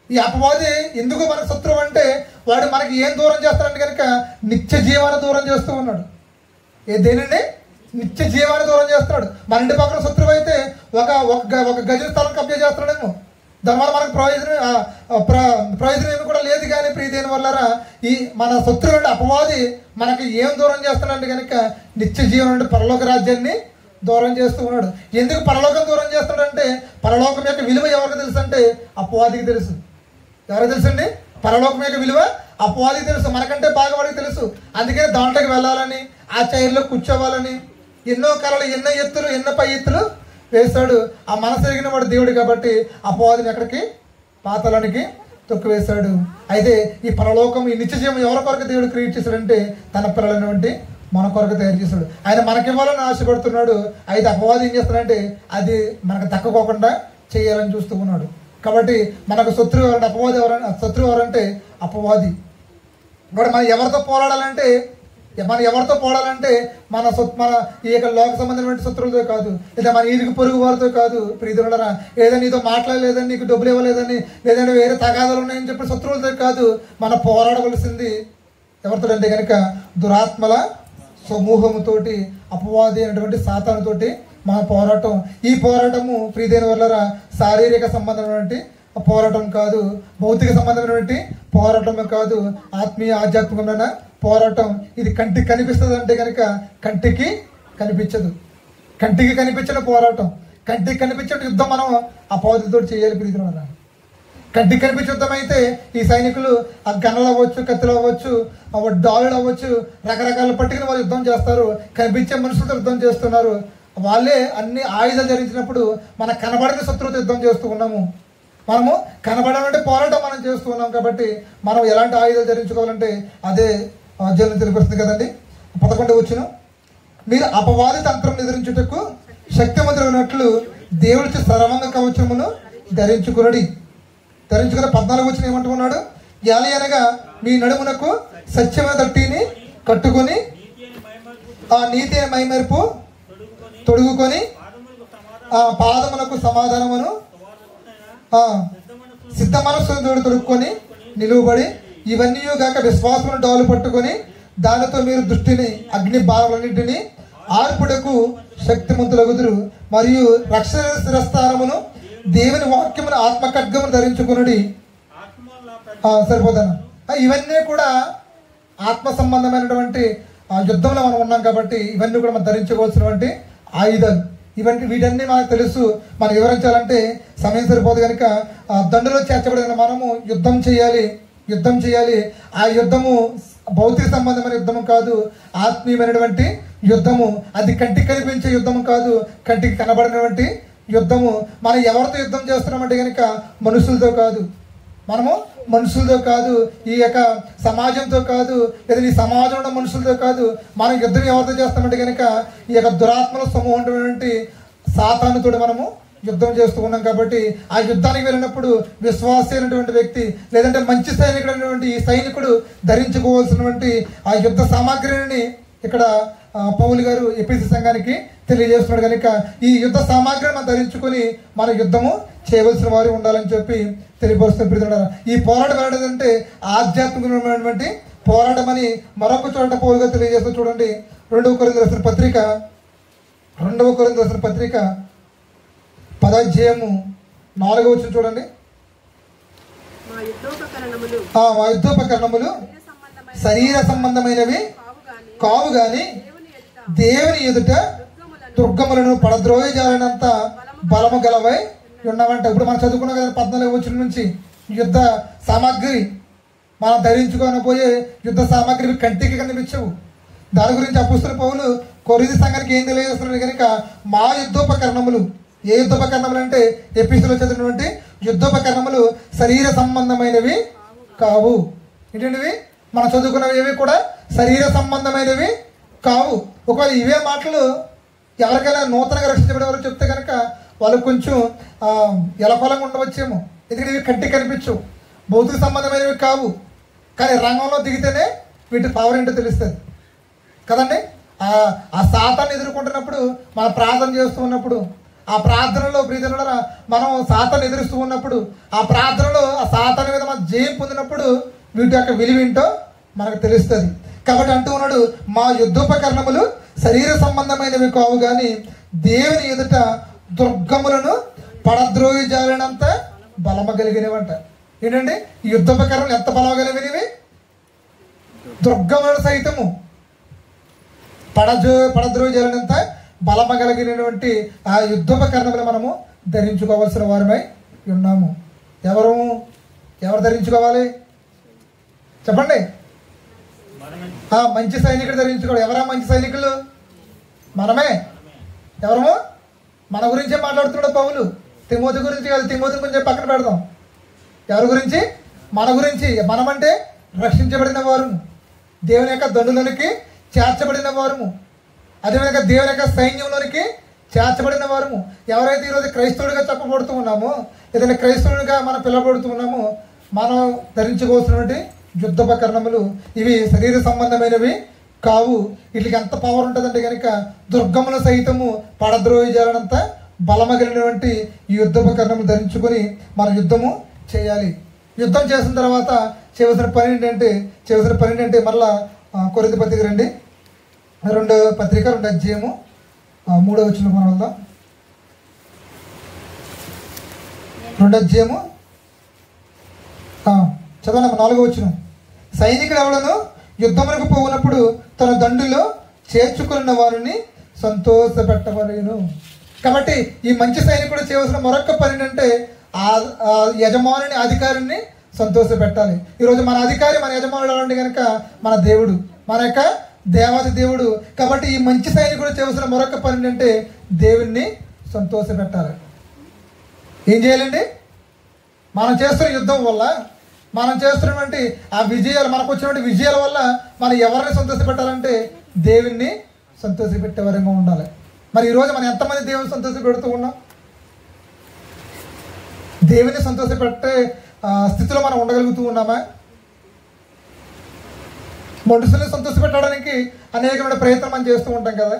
ఈ అపవాది ఎందుకు మనకు శత్రువు అంటే వాడు మనకి ఏం దూరం చేస్తాడంటే కనుక నిత్య జీవాన్ని దూరం చేస్తూ ఉన్నాడు. దేనిని? నిత్య జీవాన్ని దూరం చేస్తున్నాడు. మన ఇంటి పక్కన శత్రువు అయితే ఒక గజం స్థలం కబ్జా చేస్తున్నాడేమో, దానివల్ల మనకు ప్రయోజనం ఏమి కూడా లేదు. కానీ ప్రీతి వల్లరా ఈ మన శత్రువు అంటే అపవాది మనకి ఏం దూరం చేస్తున్నాడంటే కనుక నిత్య జీవనం అంటే పరలోక రాజ్యాన్ని దూరం చేస్తూ ఉన్నాడు. ఎందుకు పరలోకం దూరం చేస్తున్నాడంటే పరలోకం యొక్క విలువ ఎవరికి తెలుసు అంటే అపవాదికి తెలుసు. ఎవరికి తెలుసు అండి? పరలోకం యొక్క విలువ అపవాదికి తెలుసు, మనకంటే బాగా వాడికి తెలుసు. అందుకని దాంట్లోకి వెళ్ళాలని, ఆ చైర్లో కూర్చోవాలని ఎన్నో కళలు, ఎన్నో ఎత్తులు, ఎన్నో పై ఎత్తులు వేశాడు. ఆ మనసు ఎరిగిన వాడు దేవుడు కాబట్టి అపవాదిని ఎక్కడికి? పాతాళానికి తొక్కివేశాడు. అయితే ఈ పరలోకం, ఈ నిత్య జీవం ఎవరి కొరకు దేవుడు క్రియేట్ చేశాడంటే తన పిల్లలైనటువంటి మన కొరకు తయారు చేశాడు. ఆయన మనకివ్వాలని ఆశపడుతున్నాడు. అయితే అపవాది ఏం చేస్తాడంటే అది మనకు దక్కకోకుండా చేయాలని చూస్తూ ఉన్నాడు. కాబట్టి మనకు శత్రువు ఎవరంటే అపవాది. శత్రువు ఎవరంటే అపవాది. కాబట్టి మనం ఎవరితో పోరాడాలంటే మన ఈ యొక్క లోక సంబంధమైన శత్రువులతో కాదు, లేదా మన ఈదికి పొరుగు వారితో కాదు. ప్రీతులరా, ఏదో నీతో మాట్లాడలేదని, నీకు డబ్బులు ఇవ్వలేదని, లేదంటే వేరే తగాదాలు ఉన్నాయని చెప్పి శత్రువులతో కాదు. మనం పోరాడవలసింది ఎవరితో అంటే కనుక దురాత్మల సమూహముతోటి, అపవాది అయినటువంటి సాతానుతోటి మన పోరాటం. ఈ పోరాటము ప్రీతైన వల్లరా శారీరక సంబంధమైనటువంటి పోరాటం కాదు, భౌతిక సంబంధమైనటువంటి పోరాటం కాదు, ఆత్మీయ ఆధ్యాత్మికమైన పోరాటం. ఇది కంటికి కనిపిస్తుంది అంటే కనుక కంటికి కనిపించదు. కంటికి కనిపించిన పోరాటం, కంటికి కనిపించే యుద్ధం మనం అపవాదులతో చేయాలి. ప్రీతిలో కంటికి కనిపించే యుద్ధం అయితే ఈ సైనికులు ఆ గన్నలు అవ్వచ్చు, కత్తులు అవ్వచ్చు, డాలులు అవ్వచ్చు, రకరకాల పట్టుకుని వాళ్ళు యుద్ధం చేస్తారు. కనిపించే మనుషులతో యుద్ధం చేస్తున్నారు. వాళ్ళే అన్ని ఆయుధాలు ధరించినప్పుడు మన కనబడిన శత్రువుతో యుద్ధం చేస్తూ ఉన్నాము. మనము కనబడాలంటే పోరాటం మనం చేస్తూ ఉన్నాం. కాబట్టి మనం ఎలాంటి ఆయుధాలు ధరించుకోవాలంటే అదే అధ్యయనం తెలిపిస్తుంది కదండి. 11వ వచనం, మీరు అపవాది తంత్రం ఎదిరించుటకు శక్తిమంతులైనట్లు దేవుడికి సర్వాంగ కవచమును ధరించుకుని 14వ వచనం ఏమంటున్నాడు? యాలి అనగా మీ నడుమునకు సత్యమైన దట్టిని కట్టుకొని ఆ నీతి మైమరుపు తొడుగుకొని ఆ పాదములకు సమాధానమును సిద్ధ మనస్సును తొడుక్కొని నిలువబడి ఇవన్నీ గాక విశ్వాసమును డాలు పట్టుకొని దానితో మీరు దృష్టిని అగ్ని బాణములన్నింటినీ ఆర్పుడకు శక్తిమంతులగుదురు. మరియు రక్షణ శిరస్థానమును దేవుని వాక్యమును ఆత్మ ఖడ్గమును ధరించుకునుడి. సరిపోతాను. ఇవన్నీ కూడా ఆత్మ సంబంధమైనటువంటి యుద్ధంలో మనం ఉన్నాం కాబట్టి ఇవన్నీ కూడా మనం ధరించుకోవాల్సినటువంటి ఆయుధాలు. వీటన్నీ మనకు తెలుసు. మనం వివరించాలంటే సమయం సరిపోదు కనుక దండులో చేర్చబడిన మనము యుద్ధం చేయాలి. ఆ యుద్ధము భౌతిక సంబంధమైన యుద్ధము కాదు, ఆత్మీయమైనటువంటి యుద్ధము. అది కంటికి కనిపించే యుద్ధము కాదు, కంటికి కనబడినటువంటి యుద్ధము. మనం ఎవరితో యుద్ధం చేస్తున్నామంటే కనుక మనుషులతో కాదు, ఈ యొక్క సమాజంతో కాదు, లేదా ఈ సమాజంలో ఉన్న మనుషులతో కాదు. మనం యుద్ధం ఎవరితో చేస్తామంటే కనుక ఈ యొక్క దురాత్మల సమూహమైనటువంటి సాతానుతో మనము యుద్ధం చేస్తూ ఉన్నాం. కాబట్టి ఆ యుద్ధానికి వెళ్ళినప్పుడు విశ్వాసి అయినటువంటి వ్యక్తి, లేదంటే మంచి సైనికుడు అయినటువంటి ఈ సైనికుడు ధరించుకోవాల్సినటువంటి ఆ యుద్ధ సామాగ్రిని ఇక్కడ పౌలు గారు ఎఫెసీ సంఘానికి తెలియజేస్తున్నాడు. కనుక ఈ యుద్ధ సామాగ్రిని మనం ధరించుకొని మన యుద్ధము చేయవలసిన వారు ఉండాలని చెప్పి తెలియపరుస్తున్న ఈ పోరాటం ఏంటంటే ఆధ్యాత్మికమైనటువంటి పోరాటం అని మరొక చోట పౌలు గారు తెలియజేస్తూ చూడండి. 2వ కొరింథీయులకు రాసిన పత్రిక 10వ అధ్యాయము 4వ వచనం చూడండి. మా యుద్ధోపకరణములు శరీర సంబంధమైనవి కావు గాని దేవుని ఎదుట దుర్గములను పడద్రోయజాలనంత బలము గలవై ఉన్నవంట. ఇప్పుడు మనం చదువుకున్నాం కదా 14వ వచనం నుంచి, యుద్ధ సామాగ్రి మనం ధరించుకొని పోయే యుద్ధ సామాగ్రి కంటికి కనిపించవు. దాని గురించి అపోస్తలుడైన పౌలు కొరింథీ సంఘానికి ఏం తెలియజేస్తున్నాడు కనుక, మా యుద్ధోపకరణములు, ఏ యుద్ధోపకరణములు అంటే ఎఫెసీయులో చదివినటువంటి యుద్ధోపకరణములు శరీర సంబంధమైనవి కావు. ఏంటంటివి? మనం చదువుకున్నవి ఏవి కూడా శరీర సంబంధమైనవి కావు. ఒకవేళ ఇవే మాటలు ఎవరికైనా నూతనంగా రక్షించబడేవారు చెప్తే కనుక వాళ్ళు కొంచెం ఎలపలంగా ఉండవచ్చేమో, ఎందుకంటే ఇవి కంటికి కనిపించవు, భౌతిక సంబంధమైనవి కావు. కానీ రంగంలో దిగితేనే వీటి పవర్ ఏంటో తెలుస్తుంది కదండి. ఆ సాతాన్ని ఎదుర్కొంటున్నప్పుడు మనం ప్రార్థన చేస్తూ ఉన్నప్పుడు, ఆ ప్రార్థనలో ప్రియజనులారా మనం సాతాన్ని ఎదురుస్తూ ఉన్నప్పుడు, ఆ ప్రార్థనలో ఆ సాతాను మీద మనం జయం పొందినప్పుడు వీటి యొక్క విలువేంటో మనకు తెలుస్తుంది. కాబట్టి అంటూ ఉన్నాడు, మా యుద్ధోపకరణములు శరీర సంబంధమైనవి కావు కానీ దేవుని ఎదుట దుర్గములను పడద్రోయి జాలినంత బలము కలిగినవంట. ఏంటండి ఈ యుద్ధోపకరణలు ఎంత బలం కలిగినవి? దుర్గములను సైతము పడద్రోయి జాలినంత బలము కలిగినటువంటి ఆ యుద్ధోపకరణములు మనము ధరించుకోవాల్సిన వారమై ఉన్నాము. ఎవరు ధరించుకోవాలి చెప్పండి? మంచి సైనికుడు ధరించుకోవాలి. ఎవరా మంచి సైనికులు? మనమే. ఎవరము? మన గురించే మాట్లాడుతున్నాడు పౌలు. తిమోతి గురించి కాదు, తిమోతి గురించి పక్కన పెడదాం. ఎవరి గురించి? మన గురించి. మనమంటే రక్షించబడిన వారు, దేవుని యొక్క దండులోనికి చేర్చబడిన వారము, అదేవిధంగా దేవుని యొక్క సైన్యంలోనికి చేర్చబడిన వారము. ఎవరైతే ఈరోజు క్రైస్తవుడిగా చెప్పబడుతూ ఉన్నామో, ఏదైనా క్రైస్తవుడిగా మనం పిలవబడుతూ ఉన్నామో, మనం ధరించుకోవాల్సినటువంటి యుద్ధోపకరణములు ఇవి శరీర సంబంధమైనవి కావు. వీటికి ఎంత పవర్ ఉంటుందంటే కనుక దుర్గముల సైతము పడద్రోయి జాలనంత బలమగిలినటువంటి ఈ యుద్ధోపకరణములు ధరించుకొని మనం యుద్ధము చేయాలి. యుద్ధం చేసిన తర్వాత చేయవలసిన పని ఏంటంటే మరలా కొరింథీ పత్రిక రండి, 2వ పత్రిక 2వ అధ్యాయము 3వ వచనం మనం వెళ్దాం. 2వ అధ్యాయము చదవండి 4వ వచనం. సైనికుడు ఎవడను యుద్ధమునకు పోవునప్పుడు తన దండులో చేర్చుకున్న వారిని సంతోషపెట్టవలేను. కాబట్టి ఈ మంచి సైనికుడు చేయవలసిన మరొక పని అంటే ఆ యజమానుని, అధికారిని సంతోషపెట్టాలి. ఈరోజు మన అధికారి, మన యజమానుడు ఎవరంటే కనుక మన దేవుడు, మన యొక్క దేవాది దేవుడు. కాబట్టి ఈ మంచి సైనికుడు చేయవలసిన మరొక పని అంటే దేవుణ్ణి సంతోషపెట్టాలి. ఏం చేయాలండి? మనం చేస్తున్న యుద్ధం వల్ల, మనం చేస్తున్నటువంటి ఆ విజయాలు, మనకు వచ్చినటువంటి విజయాల వల్ల మనం ఎవరిని సంతోషపెట్టాలంటే దేవుణ్ణి సంతోషపెట్టే వరంగా ఉండాలి. మరి ఈరోజు మనం ఎంతమంది దేవుని సంతోషపెడుతూ ఉన్నాం? దేవుని సంతోషపెట్టే స్థితిలో మనం ఉండగలుగుతూ ఉన్నామా? మనుషుల్ని సంతోషపెట్టడానికి అనేకమైన ప్రయత్నం మనం చేస్తూ ఉంటాం కదా,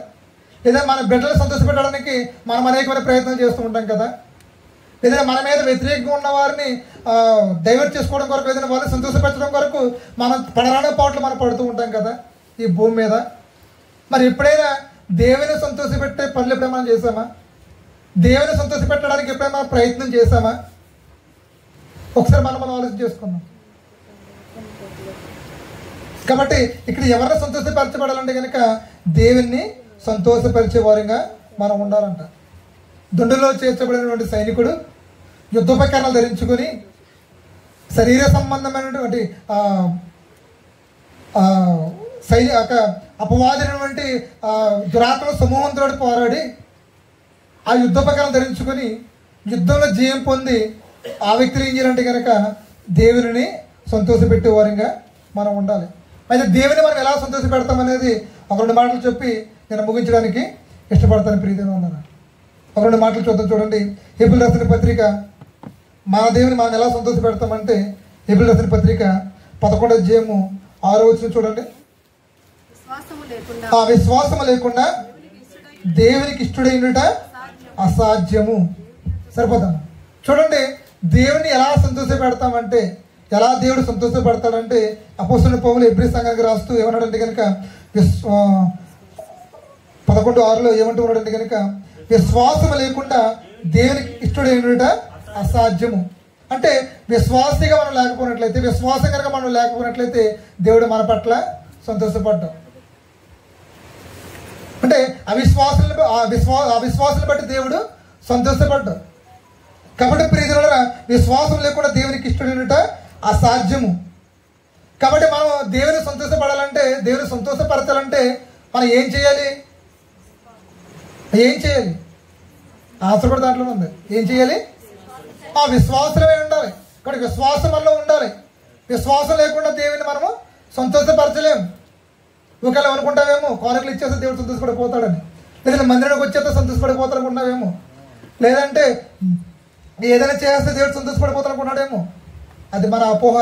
లేదా మన బిడ్డలు సంతోషపెట్టడానికి మనం అనేకమైన ప్రయత్నం చేస్తూ ఉంటాం కదా, ఏదైనా మన మీద వ్యతిరేకంగా ఉన్న వారిని డైవర్ట్ చేసుకోవడం కొరకు, ఏదైనా వారిని సంతోషపెట్టడం కొరకు మనం పడరాని పాటలు మనం పడుతూ ఉంటాం కదా ఈ భూమి మీద. మరి ఎప్పుడైనా దేవుని సంతోషపెట్టే పనులు ఎప్పుడైనా మనం చేసామా? దేవుని సంతోషపెట్టడానికి ఎప్పుడైనా ప్రయత్నం చేసామా? ఒకసారి మనం ఆలోచన చేసుకుందాం. కాబట్టి ఇక్కడ ఎవరిని సంతోషపరచబడాలంటే కనుక దేవుణ్ణి సంతోషపరిచే వారిగా మనం ఉండాలంట. దుండులో చేర్చబడినటువంటి సైనికుడు యుద్ధోపకరణాలు ధరించుకొని శరీర సంబంధమైనటువంటి అపవాదినటువంటి దురాత్మల సమూహంతో పోరాడి ఆ యుద్ధోపకరణాలు ధరించుకొని యుద్ధంలో జయం పొంది ఆ వ్యక్తులు ఏం చేయాలంటే కనుక దేవుని సంతోషపెట్టే వారిగా మనం ఉండాలి. అయితే దేవుని మనం ఎలా సంతోషపెడతామనేది ఒక 2 మాటలు చెప్పి నేను ముగించడానికి ఇష్టపడతాను. ప్రీతిగా ఉన్నాను. ఒక 2 మాటలు చూడండి. హెబ్రీయులకు రాసిన పత్రిక, మన దేవుని మనం ఎలా సంతోషపెడతామంటే హెబ్రీయులకు రాసిన పత్రిక 11వ అధ్యాయము 6వ వచనం చూడండి. ఆ విశ్వాసము లేకుండా దేవునికి ఇష్టడైనట అసాధ్యము. సరిపోతాం. చూడండి, దేవుని ఎలా సంతోషపెడతామంటే, ఎలా దేవుడు సంతోషపడతాడంటే అపోస్తలుడైన పౌలు హెబ్రీ సంఘానికి రాస్తూ ఏమన్నాడంటే కనుక 11:6లో ఏమంటూ ఉన్నాడంటే కనుక విశ్వాసం లేకుండా దేవునికి ఇష్టడైనట అసాధ్యము. అంటే విశ్వాసిగా మనం లేకపోయినట్లయితే, విశ్వాసం కనుక మనం లేకపోయినట్లయితే దేవుడు మన పట్ల సంతోషపడ్డాం. అంటే అవిశ్వాసాలను బట్టి దేవుడు సంతోషపడ్డాం. కాబట్టి ప్రియమైన విశ్వాసం లేకుండా దేవునికి ఇష్టడనుట అసాధ్యము. కాబట్టి మనం దేవుని సంతోషపడాలంటే, దేవుని సంతోషపరచాలంటే మనం ఏం చేయాలి? ఆన్సర్ కూడా దాంట్లో ఉంది. ఏం చేయాలి? ఆ విశ్వాసమే ఉండాలి. కాబట్టి విశ్వాసం మనలో ఉండాలి. విశ్వాసం లేకుండా దేవుని మనము సంతోషపరచలేము. ఒకవేళ అనుకుంటావేమో కానుకలు ఇచ్చేస్తే దేవుడు సంతోషపడిపోతాడని, లేదంటే మందిరానికి వచ్చేస్తే సంతోషపడిపోతాడనుకున్నావేమో, లేదంటే ఏదైనా చేస్తే దేవుడు సంతోషపడిపోతాడనుకున్నాడేమో. అది మన అపోహ,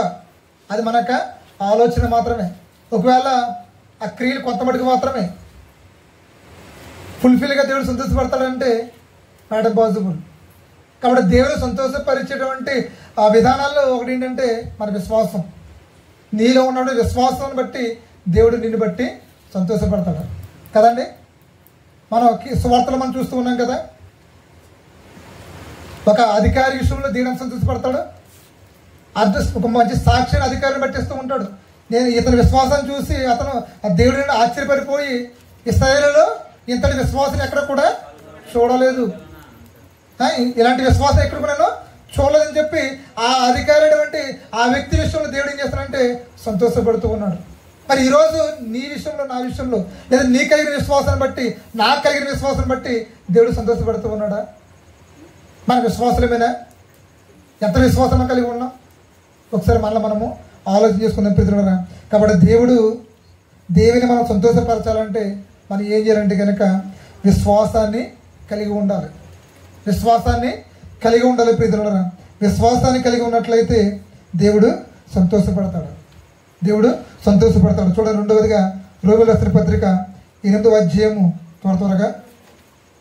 అది మన యొక్క ఆలోచన మాత్రమే. ఒకవేళ ఆ క్రియలు కొంత మటుకు మాత్రమే ఫుల్ఫిల్గా దేవుడు సంతోషపడతాడంటే నాట్ పాసిబుల్. కాబట్టి దేవుడు సంతోషపరిచేటువంటి ఆ విధానాల్లో ఒకటి ఏంటంటే మన విశ్వాసం. నీలో ఉన్న విశ్వాసాన్ని బట్టి దేవుడు నిన్ను బట్టి సంతోషపడతాడు కదండి. మనం సువార్తలు మనం చూస్తూ ఉన్నాం కదా, ఒక అధికారి విషయంలో దేవుడు సంతోషపడతాడు. ఒక మంచి సాక్షిని అధికారిని పట్టిస్తూ ఉంటాడు. నేను ఇతని విశ్వాసాన్ని చూసి అతను దేవుడిని ఆశ్చర్యపడిపోయి ఇశ్రాయేలులో ఇంతటి విశ్వాసం ఎక్కడ కూడా చూడలేదు, ఇలాంటి విశ్వాసం ఎక్కడ కూడా నేను చూడలేదని చెప్పి ఆ అధికారి వంటి ఆ వ్యక్తి విషయంలో దేవుడు ఏం చేస్తాడంటే సంతోషపడుతూ ఉన్నాడు. మరి ఈరోజు నీ విషయంలో, నా విషయంలో, లేదా నీ కలిగిన విశ్వాసాన్ని బట్టి, నాకు కలిగిన విశ్వాసాన్ని బట్టి దేవుడు సంతోషపడుతూ ఉన్నాడా? మన విశ్వాసమేనా? ఎంత విశ్వాసం కలిగి ఉన్నాం? ఒకసారి మనము ఆలోచన చేసుకుందాం ప్రియరా. కాబట్టి దేవుని మనం సంతోషపరచాలంటే మనం ఏం చేయాలంటే కనుక విశ్వాసాన్ని కలిగి ఉండాలి. విశ్వాసాన్ని కలిగి ఉండాలి ప్రియరా. విశ్వాసాన్ని కలిగి ఉన్నట్లయితే దేవుడు సంతోషపడతాడు. చూడండి, రెండవదిగా రోమీయులకు రాసిన పత్రిక 8వ అధ్యాయము, త్వరగా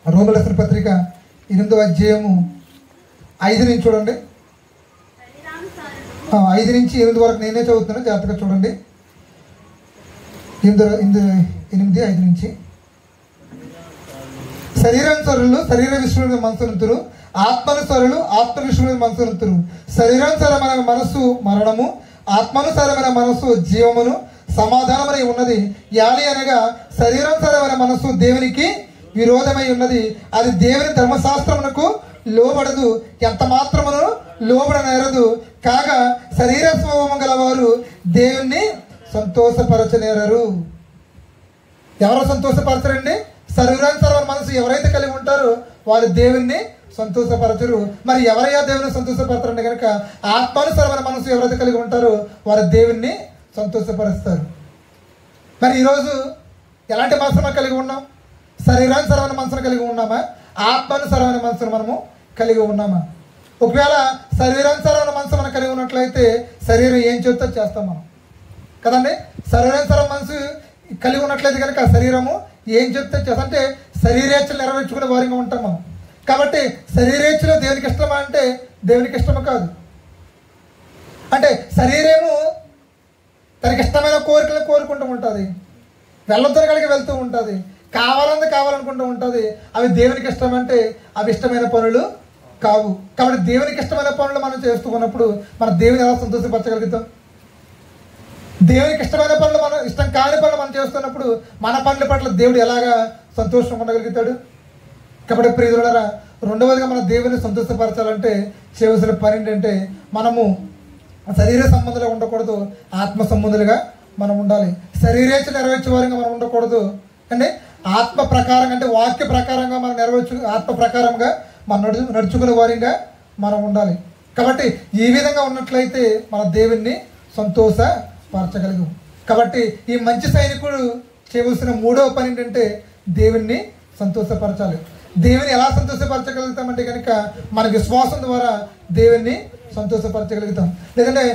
రోమీయులకు రాసిన పత్రిక 8వ అధ్యాయము 5 నుంచి చూడండి. 5 నుంచి 8 వరకు నేనే చదువుతున్నాను, జాగ్రత్తగా చూడండి. 8:5 నుంచి శరీరానుసారులు శరీర విషయమైన మనసునుతురు, ఆత్మానుసారులు ఆత్మ విషయమైన మనసునుతురు. శరీరానుసారమైన మనస్సు మరణము, ఆత్మానుసారమైన మనస్సు జీవమును సమాధానమై ఉన్నది. యాలి అనగా శరీరానుసారమైన మనస్సు దేవునికి విరోధమై ఉన్నది, అది దేవుని ధర్మశాస్త్రమునకు లోబడదు, ఎంత మాత్రమును లోబడనేరదు. కాగా శరీర స్వభావం గలవారు దేవుణ్ణి సంతోషపరచనేరరు. ఎవరు సంతోషపరచరండి? శరీరానుసారమైన మనసు ఎవరైతే కలిగి ఉంటారో వారు దేవుణ్ణి సంతోషపరచరు. మరి ఎవరయ్యా దేవుని సంతోషపరచరండి కనుక ఆత్మానుసారమైన మనసు ఎవరైతే కలిగి ఉంటారో వారు దేవుణ్ణి సంతోషపరుస్తారు. మరి ఈరోజు ఎలాంటి మనసు మనం కలిగి ఉన్నాం? శరీరానుసారమైన మనసును కలిగి ఉన్నామా? ఆత్మానుసారమైన మనసును మనము కలిగి ఉన్నామా? ఒకవేళ శరీరానుసారమైన మనసు మనం కలిగి ఉన్నట్లయితే శరీరం ఏం చెప్తే చేస్తాం మనం కదండి. శరీరానుసార మనసు కలిగి ఉన్నట్లయితే కనుక శరీరము ఏం చెప్తే చేస్తాం, అంటే శరీరేచ్ఛలు నెరవేర్చుకునే వారిగా ఉంటాం మనం. కాబట్టి శరీరేచ్ఛలు దేవునికి ఇష్టమా అంటే దేవునికి ఇష్టము కాదు. అంటే శరీరము తనకి ఇష్టమైన కోరికలను కోరుకుంటూ ఉంటుంది, వెళ్ళొద్దరగలిగి వెళ్తూ ఉంటుంది, కావాలనుకుంటూ ఉంటుంది. అవి దేవునికి ఇష్టం అంటే అవి ఇష్టమైన పనులు కావు. కాబట్టి దేవునికి ఇష్టమైన పనులు మనం చేస్తూ ఉన్నప్పుడు మన దేవుని ఎలా సంతోషపరచగలుగుతాం? దేవునికి ఇష్టమైన పనులు, మనం ఇష్టం కాని పనులు మనం చేస్తున్నప్పుడు మన పనుల పట్ల దేవుడు ఎలాగా సంతోషం ఉండగలుగుతాడు? కాబట్టి ప్రియులారా, రెండవదిగా మన దేవుని సంతోషపరచాలంటే చేయవలసిన పని ఏంటంటే మనము శరీర సంబంధులుగా ఉండకూడదు, ఆత్మ సంబంధులుగా మనం ఉండాలి. శరీరేచ్ఛ నెరవేర్చే వారిగా మనం ఉండకూడదు అంటే ఆత్మ ప్రకారంగా, అంటే వాక్య ప్రకారంగా మనం ఆత్మ ప్రకారంగా మనం నడుచుకునే వారిగా మనం ఉండాలి. కాబట్టి ఈ విధంగా ఉన్నట్లయితే మన దేవుణ్ణి సంతోషపరచగలము. కాబట్టి ఈ మంచి సైనికుడు చేయవలసిన మూడవ పని ఏంటంటే దేవుణ్ణి సంతోషపరచాలి. దేవుని ఎలా సంతోషపరచగలుగుతామంటే కనుక మన విశ్వాసం ద్వారా దేవుణ్ణి సంతోషపరచగలుగుతాం. లేదంటే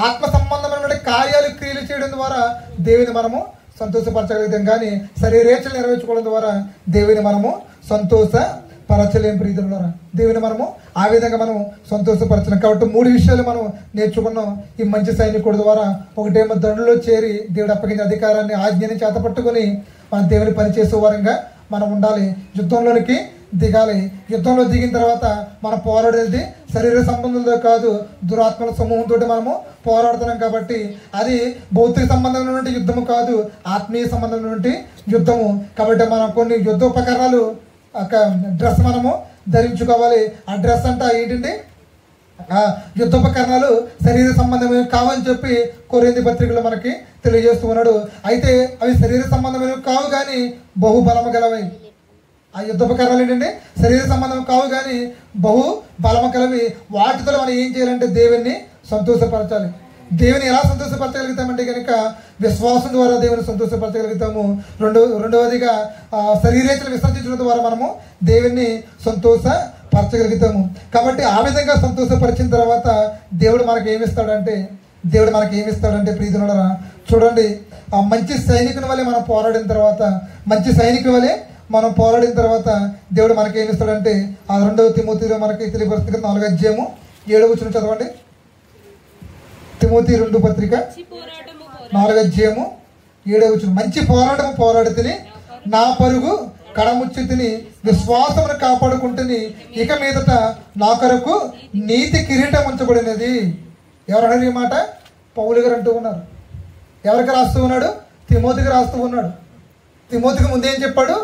ఆత్మ సంబంధమైన కార్యాలు క్రియలు చేయడం ద్వారా దేవుని మనము సంతోషపరచగలుగుతాం. కానీ శరీరేచ్ఛలు నెరవేర్చుకోవడం ద్వారా దేవుని మనము సంతోషపరచలేం. ప్రీతులారా, దేవుని మనము ఆ విధంగా మనం సంతోషపరచలేం. కాబట్టి 3 విషయాలు మనం నేర్చుకున్నాం ఈ మంచి సైనికుడి ద్వారా. ఒకటేమో దండులో చేరి దేవుడు అప్పగించిన అధికారాన్ని, ఆజ్ఞని చేతపట్టుకొని మన దేవుని పనిచేసే వారంగా మనం ఉండాలి. యుద్ధంలోనికి దిగాలి. యుద్ధంలో దిగిన తర్వాత మనం పోరాడేది శరీర సంబంధంతో కాదు, దురాత్మల సమూహంతో మనము పోరాడుతున్నాం. కాబట్టి అది భౌతిక సంబంధమైనటువంటి యుద్ధము కాదు, ఆత్మీయ సంబంధమైనటువంటి యుద్ధము. కాబట్టి మనం కొన్ని యుద్ధ ఉపకరణాలు డ్రెస్ మనము ధరించుకోవాలి. ఆ డ్రెస్ అంటే ఏంటండి? యుద్ధోపకరణాలు శరీర సంబంధమైనవి కావని చెప్పి కొరింథీ పత్రికలో మనకి తెలియజేస్తూ ఉన్నాడు. అయితే అవి శరీర సంబంధమైనవి కావు కానీ బహు బలము గలవి. ఆ యుద్ధోపకరణాలు ఏంటంటే శరీర సంబంధం కావు కానీ బహు బలము గలవి. వాటితో మనం ఏం చేయాలంటే దేవుణ్ణి సంతోషపరచాలి. దేవుని ఎలా సంతోషపరచగలుగుతామంటే కనుక విశ్వాసం ద్వారా దేవుని సంతోషపరచగలుగుతాము. రెండవదిగా శరీరేచ్ఛలు విసర్జించడం ద్వారా మనము దేవుణ్ణి సంతోషపరచగలుగుతాము. కాబట్టి ఆ విధంగా సంతోషపరిచిన తర్వాత దేవుడు మనకి ఏమిస్తాడంటే ప్రియజనులారా చూడండి, ఆ మంచి సైనికుని వలె మనం పోరాడిన తర్వాత దేవుడు మనకి ఏమిస్తాడంటే ఆ 2వ తిమోతిలో మనకి తెలియపరుస్తుంది. 4వ అధ్యాయము 7వ వచనం చదవండి. తిమోతి 2 పత్రిక 4వ అధ్యాయము 7వ వచనం. మంచి పోరాటము పోరాడితిని, నా పరుగు కడముచ్చి విశ్వాసమును కాపాడుకుంటుని, ఇక మీదట నా కొరకు నీతి కిరీటం ఉంచబడినది. ఎవరన్నారు ఈ మాట? పౌలు గారు అంటూ ఉన్నారు. ఎవరికి రాస్తూ ఉన్నాడు? తిమోతికి రాస్తూ ఉన్నాడు. తిమోతికి ముందేం చెప్పాడు?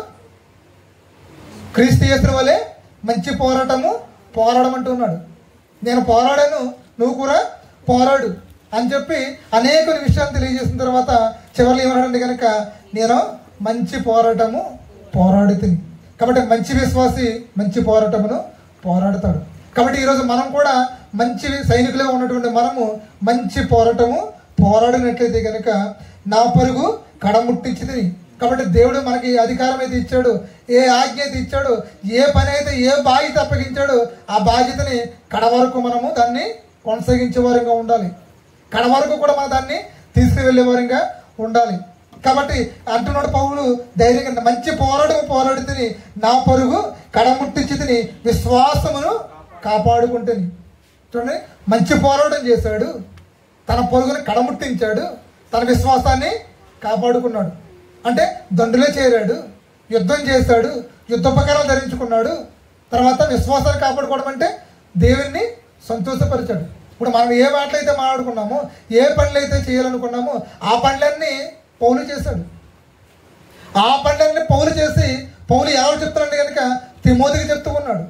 క్రీస్తు యేసు వలె మంచి పోరాడమంటూ ఉన్నాడు. నేను పోరాడాను, నువ్వు కూడా పోరాడు అని చెప్పి అనేక విషయాలు తెలియజేసిన తర్వాత చివరిలో ఏమన్నాడంటే కనుక నేను మంచి పోరాడుతుంది. కాబట్టి మంచి విశ్వాసి మంచి పోరాటమును పోరాడతాడు. కాబట్టి ఈరోజు మనం కూడా మంచి సైనికులుగా ఉన్నటువంటి మనము మంచి పోరాడినట్లయితే కనుక నా పరుగు కడముట్టించింది. కాబట్టి దేవుడు మనకి అధికారం అయితే ఇచ్చాడు, ఏ ఆజ్ఞ అయితే ఇచ్చాడు, ఏ పని అయితే ఏ బాధ్యత అప్పగించాడు, ఆ బాధ్యతని కడ వరకు మనము దాన్ని కొనసాగించే వారంగా ఉండాలి. కడ వరకు కూడా మనం దాన్ని తీసుకువెళ్ళే వారంగా ఉండాలి. కాబట్టి అంటున్నాడు పౌలు ధైర్యంగా, మంచి పోరాడితిని, నా పరుగు కడముట్టించితిని, విశ్వాసమును కాపాడుకుంటుని. చూడండి, మంచి పోరాటం చేశాడు, తన పరుగుని కడముట్టించాడు, తన విశ్వాసాన్ని కాపాడుకున్నాడు. అంటే దండులే చేరాడు, యుద్ధం చేశాడు, యుద్ధోపకరణాలు ధరించుకున్నాడు. తర్వాత విశ్వాసాన్ని కాపాడుకోవడం అంటే దేవుణ్ణి సంతోషపరిచాడు. ఇప్పుడు మనం ఏ మాటలైతే మాట్లాడుకున్నామో, ఏ పనులైతే చేయాలనుకున్నామో ఆ పనులన్నీ పౌలు చేశాడు. ఆ పనులన్నీ పౌలు చేసి పౌలు ఎవరు చెప్తారంటే కనుక తిమోతికి చెప్తూ ఉన్నాడు.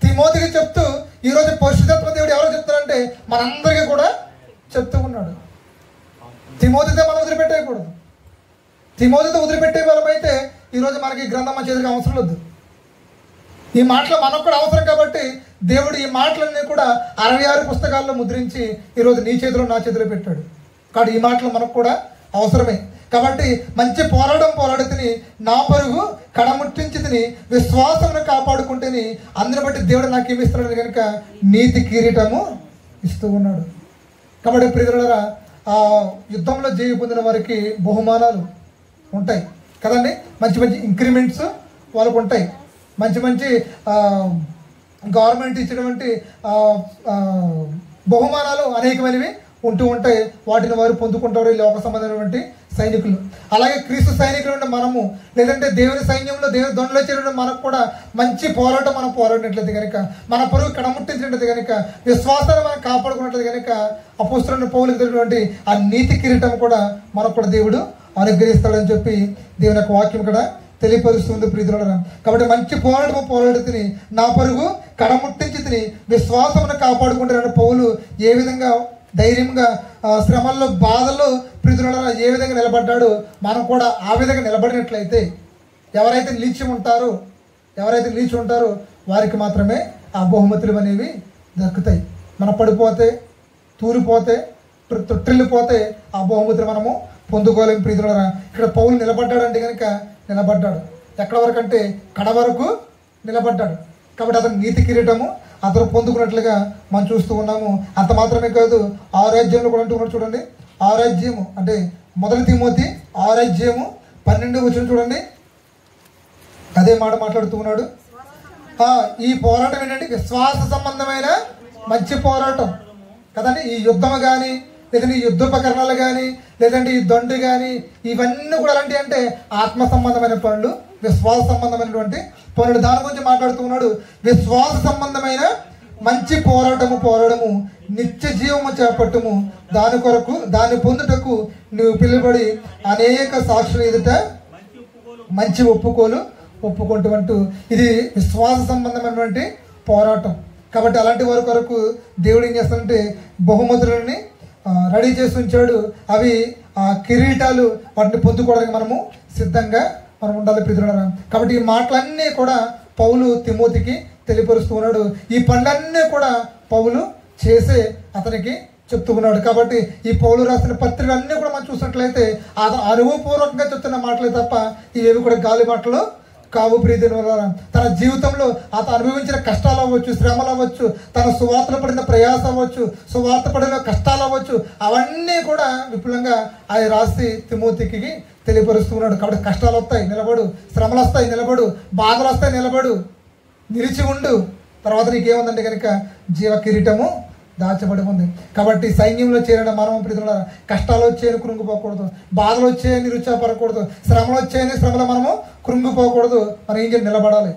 తిమోతికి చెప్తూ ఈరోజు పరిశుద్ధాత్మ దేవుడు ఎవరు చెప్తారంటే మనందరికీ కూడా చెప్తూ ఉన్నాడు. తిమోతితో మనం వదిలిపెట్టేయకూడదు. తిమోతితో వదిలిపెట్టే వాళ్ళమైతే ఈరోజు మనకి గ్రంథం మన చేతికి అవసరం లేదు. ఈ మాటలు మనకు కూడా అవసరం. కాబట్టి దేవుడు ఈ మాటలన్నీ కూడా 66 పుస్తకాల్లో ముద్రించి ఈరోజు నీ చేతిలో నా చేతిలో పెట్టాడు. కాబట్టి ఈ మాటలు మనకు కూడా అవసరమే. కాబట్టి మంచి పోరాడితిని, నా పరుగు కడముట్టించితిని, విశ్వాసమును కాపాడుకుంటేని, అందుని బట్టి దేవుడు నాకు ఏమి ఇస్తున్నాడు కనుక నీతి కిరీటము ఇస్తూ ఉన్నాడు. కాబట్టి ప్రియులారా, ఆ యుద్ధంలో జయ పొందిన వారికి బహుమానాలు ఉంటాయి కదండి. మంచి మంచి ఇంక్రిమెంట్స్ వాళ్ళకు ఉంటాయి. మంచి మంచి గవర్నమెంట్ ఇచ్చినటువంటి బహుమానాలు అనేకమైనవి ఉంటూ ఉంటాయి. వాటిని వారు పొందుకుంటారు ఈ లోక సంబంధమైనటువంటి సైనికులు. అలాగే క్రీస్తు సైనికులు ఉండే మనము, లేదంటే దేవుని సైన్యంలో దేవుని దొండలో చేరిన మనకు కూడా మంచి పోరాటం మనం పోరాడినట్లయితే కనుక, మన పరుగు కడముట్టించినట్లయితే కనుక, విశ్వాసాన్ని మనం కాపాడుకున్నట్లయితే కనుక అపోస్తలుడైన పౌలుకు తెలిసినటువంటి ఆ నీతి కిరీటం కూడా మనకు కూడా దేవుడు అనుగ్రహిస్తాడని చెప్పి దేవుని యొక్క వాక్యం కూడా తెలియపరుస్తుంది ప్రీతులారా. కాబట్టి మంచి పోరాడితిని, నా పరుగు కడముట్టించితిని, విశ్వాసమును కాపాడుకుంటారని పౌలు ఏ విధంగా ధైర్యంగా శ్రమల్లో బాధల్లో ప్రీతులారా ఏ విధంగా నిలబడ్డాడో మనం కూడా ఆ విధంగా నిలబడినట్లయితే ఎవరైతే నిలిచి ఉంటారో వారికి మాత్రమే ఆ బహుమతులు అనేవి దక్కుతాయి. మనం పడిపోతే, తూలిపోతే, తొట్టిల్లిపోతే ఆ బహుమతులు మనము పొందుకోలేము ప్రీతులారా. ఇక్కడ పౌలు నిలబడ్డాడంటే కనుక నిలబడ్డాడు. ఎక్కడ వరకు అంటే కడ వరకు నిలబడ్డాడు. కాబట్టి అతను నీతి కిరీటము అతను పొందుకున్నట్లుగా మనం చూస్తూ ఉన్నాము. అంత మాత్రమే కాదు, 6వ అధ్యాయంలో కూడా అంటున్నాడు చూడండి. 6వ అధ్యాయము అంటే 1 తిమోతి 6వ అధ్యాయము 12వ వచనం చూడండి. అదే మాట మాట్లాడుతూ ఉన్నాడు. ఈ పోరాటం ఏంటంటే విశ్వాస సంబంధమైన మంచి పోరాటం కదండి. ఈ యుద్ధము కానీ, లేదంటే ఈ యుద్ధోపకరణాలు కానీ, లేదంటే ఈ దండు కానీ, ఇవన్నీ కూడా ఎలాంటి అంటే ఆత్మ సంబంధమైన పనులు విశ్వాస సంబంధమైనటువంటి పనులు. దాని గురించి మాట్లాడుతూ ఉన్నాడు. విశ్వాస సంబంధమైన మంచి పోరాడము నిత్య జీవము చేపట్టము, దాని పొందుటకు నువ్వు పిలువబడి అనేక సాక్షుల ఎదుట మంచి ఒప్పుకుంటూ. ఇది విశ్వాస సంబంధమైనటువంటి పోరాటం. కాబట్టి అలాంటి వారి కొరకు దేవుడు ఏం చేస్తాడంటే బహుమతులని రెడీ చేసి ఉంచాడు. అవి కిరీటాలు, వాటిని పొందుకోవడానికి మనము సిద్ధంగా మనం ఉండాలి ప్రియులారా. కాబట్టి ఈ మాటలన్నీ కూడా పౌలు తిమోతికి తెలియపరుస్తూ ఉన్నాడు. ఈ పనులన్నీ కూడా పౌలు చేసే అతనికి చెప్తూ ఉన్నాడు. కాబట్టి ఈ పౌలు రాసిన పత్రికలన్నీ కూడా మనం చూసినట్లయితే అనుభవపూర్వకంగా చెప్తున్న మాటలే తప్ప ఇవేవి కూడా గాలి మాటలు కావు ప్రియదేవులారా. తన జీవితంలో అతను అనుభవించిన కష్టాలు అవ్వచ్చు, శ్రమలు అవ్వచ్చు, తన సువార్తలు పడిన ప్రయాస అవ్వచ్చు, సువార్త పడిన కష్టాలు అవ్వచ్చు, అవన్నీ కూడా విపులంగా ఆయన రాసి తిమోతికి తెలియపరుస్తున్నాడు. కాబట్టి కష్టాలు వస్తాయి, నిలబడు. శ్రమలు వస్తాయి, నిలబడు. బాధలు వస్తాయి, నిలబడు. నిలిచి ఉండు. తర్వాత నీకేముందంటే కనుక జీవ కిరీటము దాచబడి ఉంది. కాబట్టి సైన్యంలో చేరిన మనం ప్రియలారా కష్టాలు వచ్చేయని కృంగిపోకూడదు, బాధలు వచ్చేయని నిరుత్సాహపడకూడదు, శ్రమలు వచ్చేయని శ్రమలో మనము కృంగిపోకూడదు. మనం ఏం చేయాలి?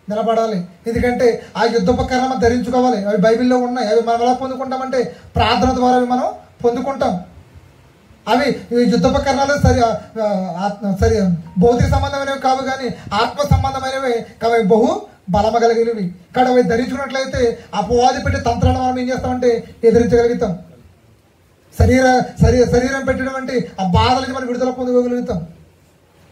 నిలబడాలి. ఎందుకంటే ఆ యుద్ధోపకరణం ధరించుకోవాలి. అవి బైబిల్లో ఉన్నాయి. అవి మనం ఎలా పొందుకుంటామంటే ప్రార్థన ద్వారా అవి మనం పొందుకుంటాం. అవి యుద్ధోపకరణాలు సరి భౌతిక సంబంధమైనవి కావు, కానీ ఆత్మ సంబంధమైనవి కాబట్టి బహు బలమ కలిగినవి. కాబట్టి అవి ధరించుకున్నట్లయితే అపవాది పెట్టే తంత్రాలను మనం ఏం చేస్తామంటే ఎదిరించగలుగుతాం. శరీరం పెట్టినటువంటి ఆ బాధల నుంచి మనం విడుదల పొందుకోగలుగుతాం.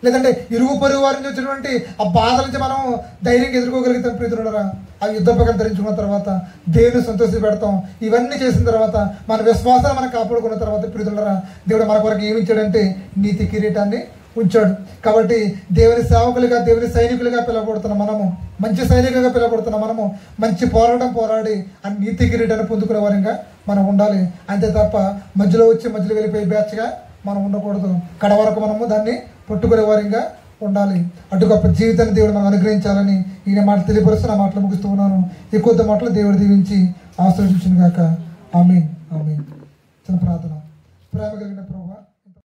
లేదంటే ఇరుగు పొరుగు వారి నుంచి వచ్చినటువంటి ఆ బాధల నుంచి మనం ధైర్యంగా ఎదుర్కోగలుగుతాం ప్రియలారా. ఆ యుద్ధోపకరణం ధరించుకున్న తర్వాత దేవుని సంతోష పెడతాం. ఇవన్నీ చేసిన తర్వాత మన విశ్వాసాన్ని మనం కాపాడుకున్న తర్వాత ప్రియలారా దేవుడు మన కొరకు ఏమి ఇచ్చాడంటే నీతి కిరీటాన్ని ఉంచాడు. కాబట్టి దేవుని సేవకులుగా, దేవుని సైనికులుగా పిలవబడుతున్న మనము, మంచి సైనికులుగా పిలవబడుతున్న మనము మంచి పోరాడి ఆ నీతి కిరీటాన్ని పొందుకునే వారంగా మనం ఉండాలి. అంతే తప్ప మధ్యలో వెళ్ళిపోయే బ్యాచ్గా మనం ఉండకూడదు. కడ వరకు మనము దాన్ని పట్టుకునే వారంగా ఉండాలి. అటు గొప్ప జీవితాన్ని దేవుడు మనం అనుగ్రహించాలని ఈయన మాటలు తెలియపరుస్తున్న మాటలు ముగిస్తూ ఉన్నాను. ఈ కొద్ది మాటలు దేవుడు దీవించి ఆశీర్వదించును గాక. ఆమేన్. చిన్న ప్రార్థన. ప్రేమ కలిగిన ప్రభువా,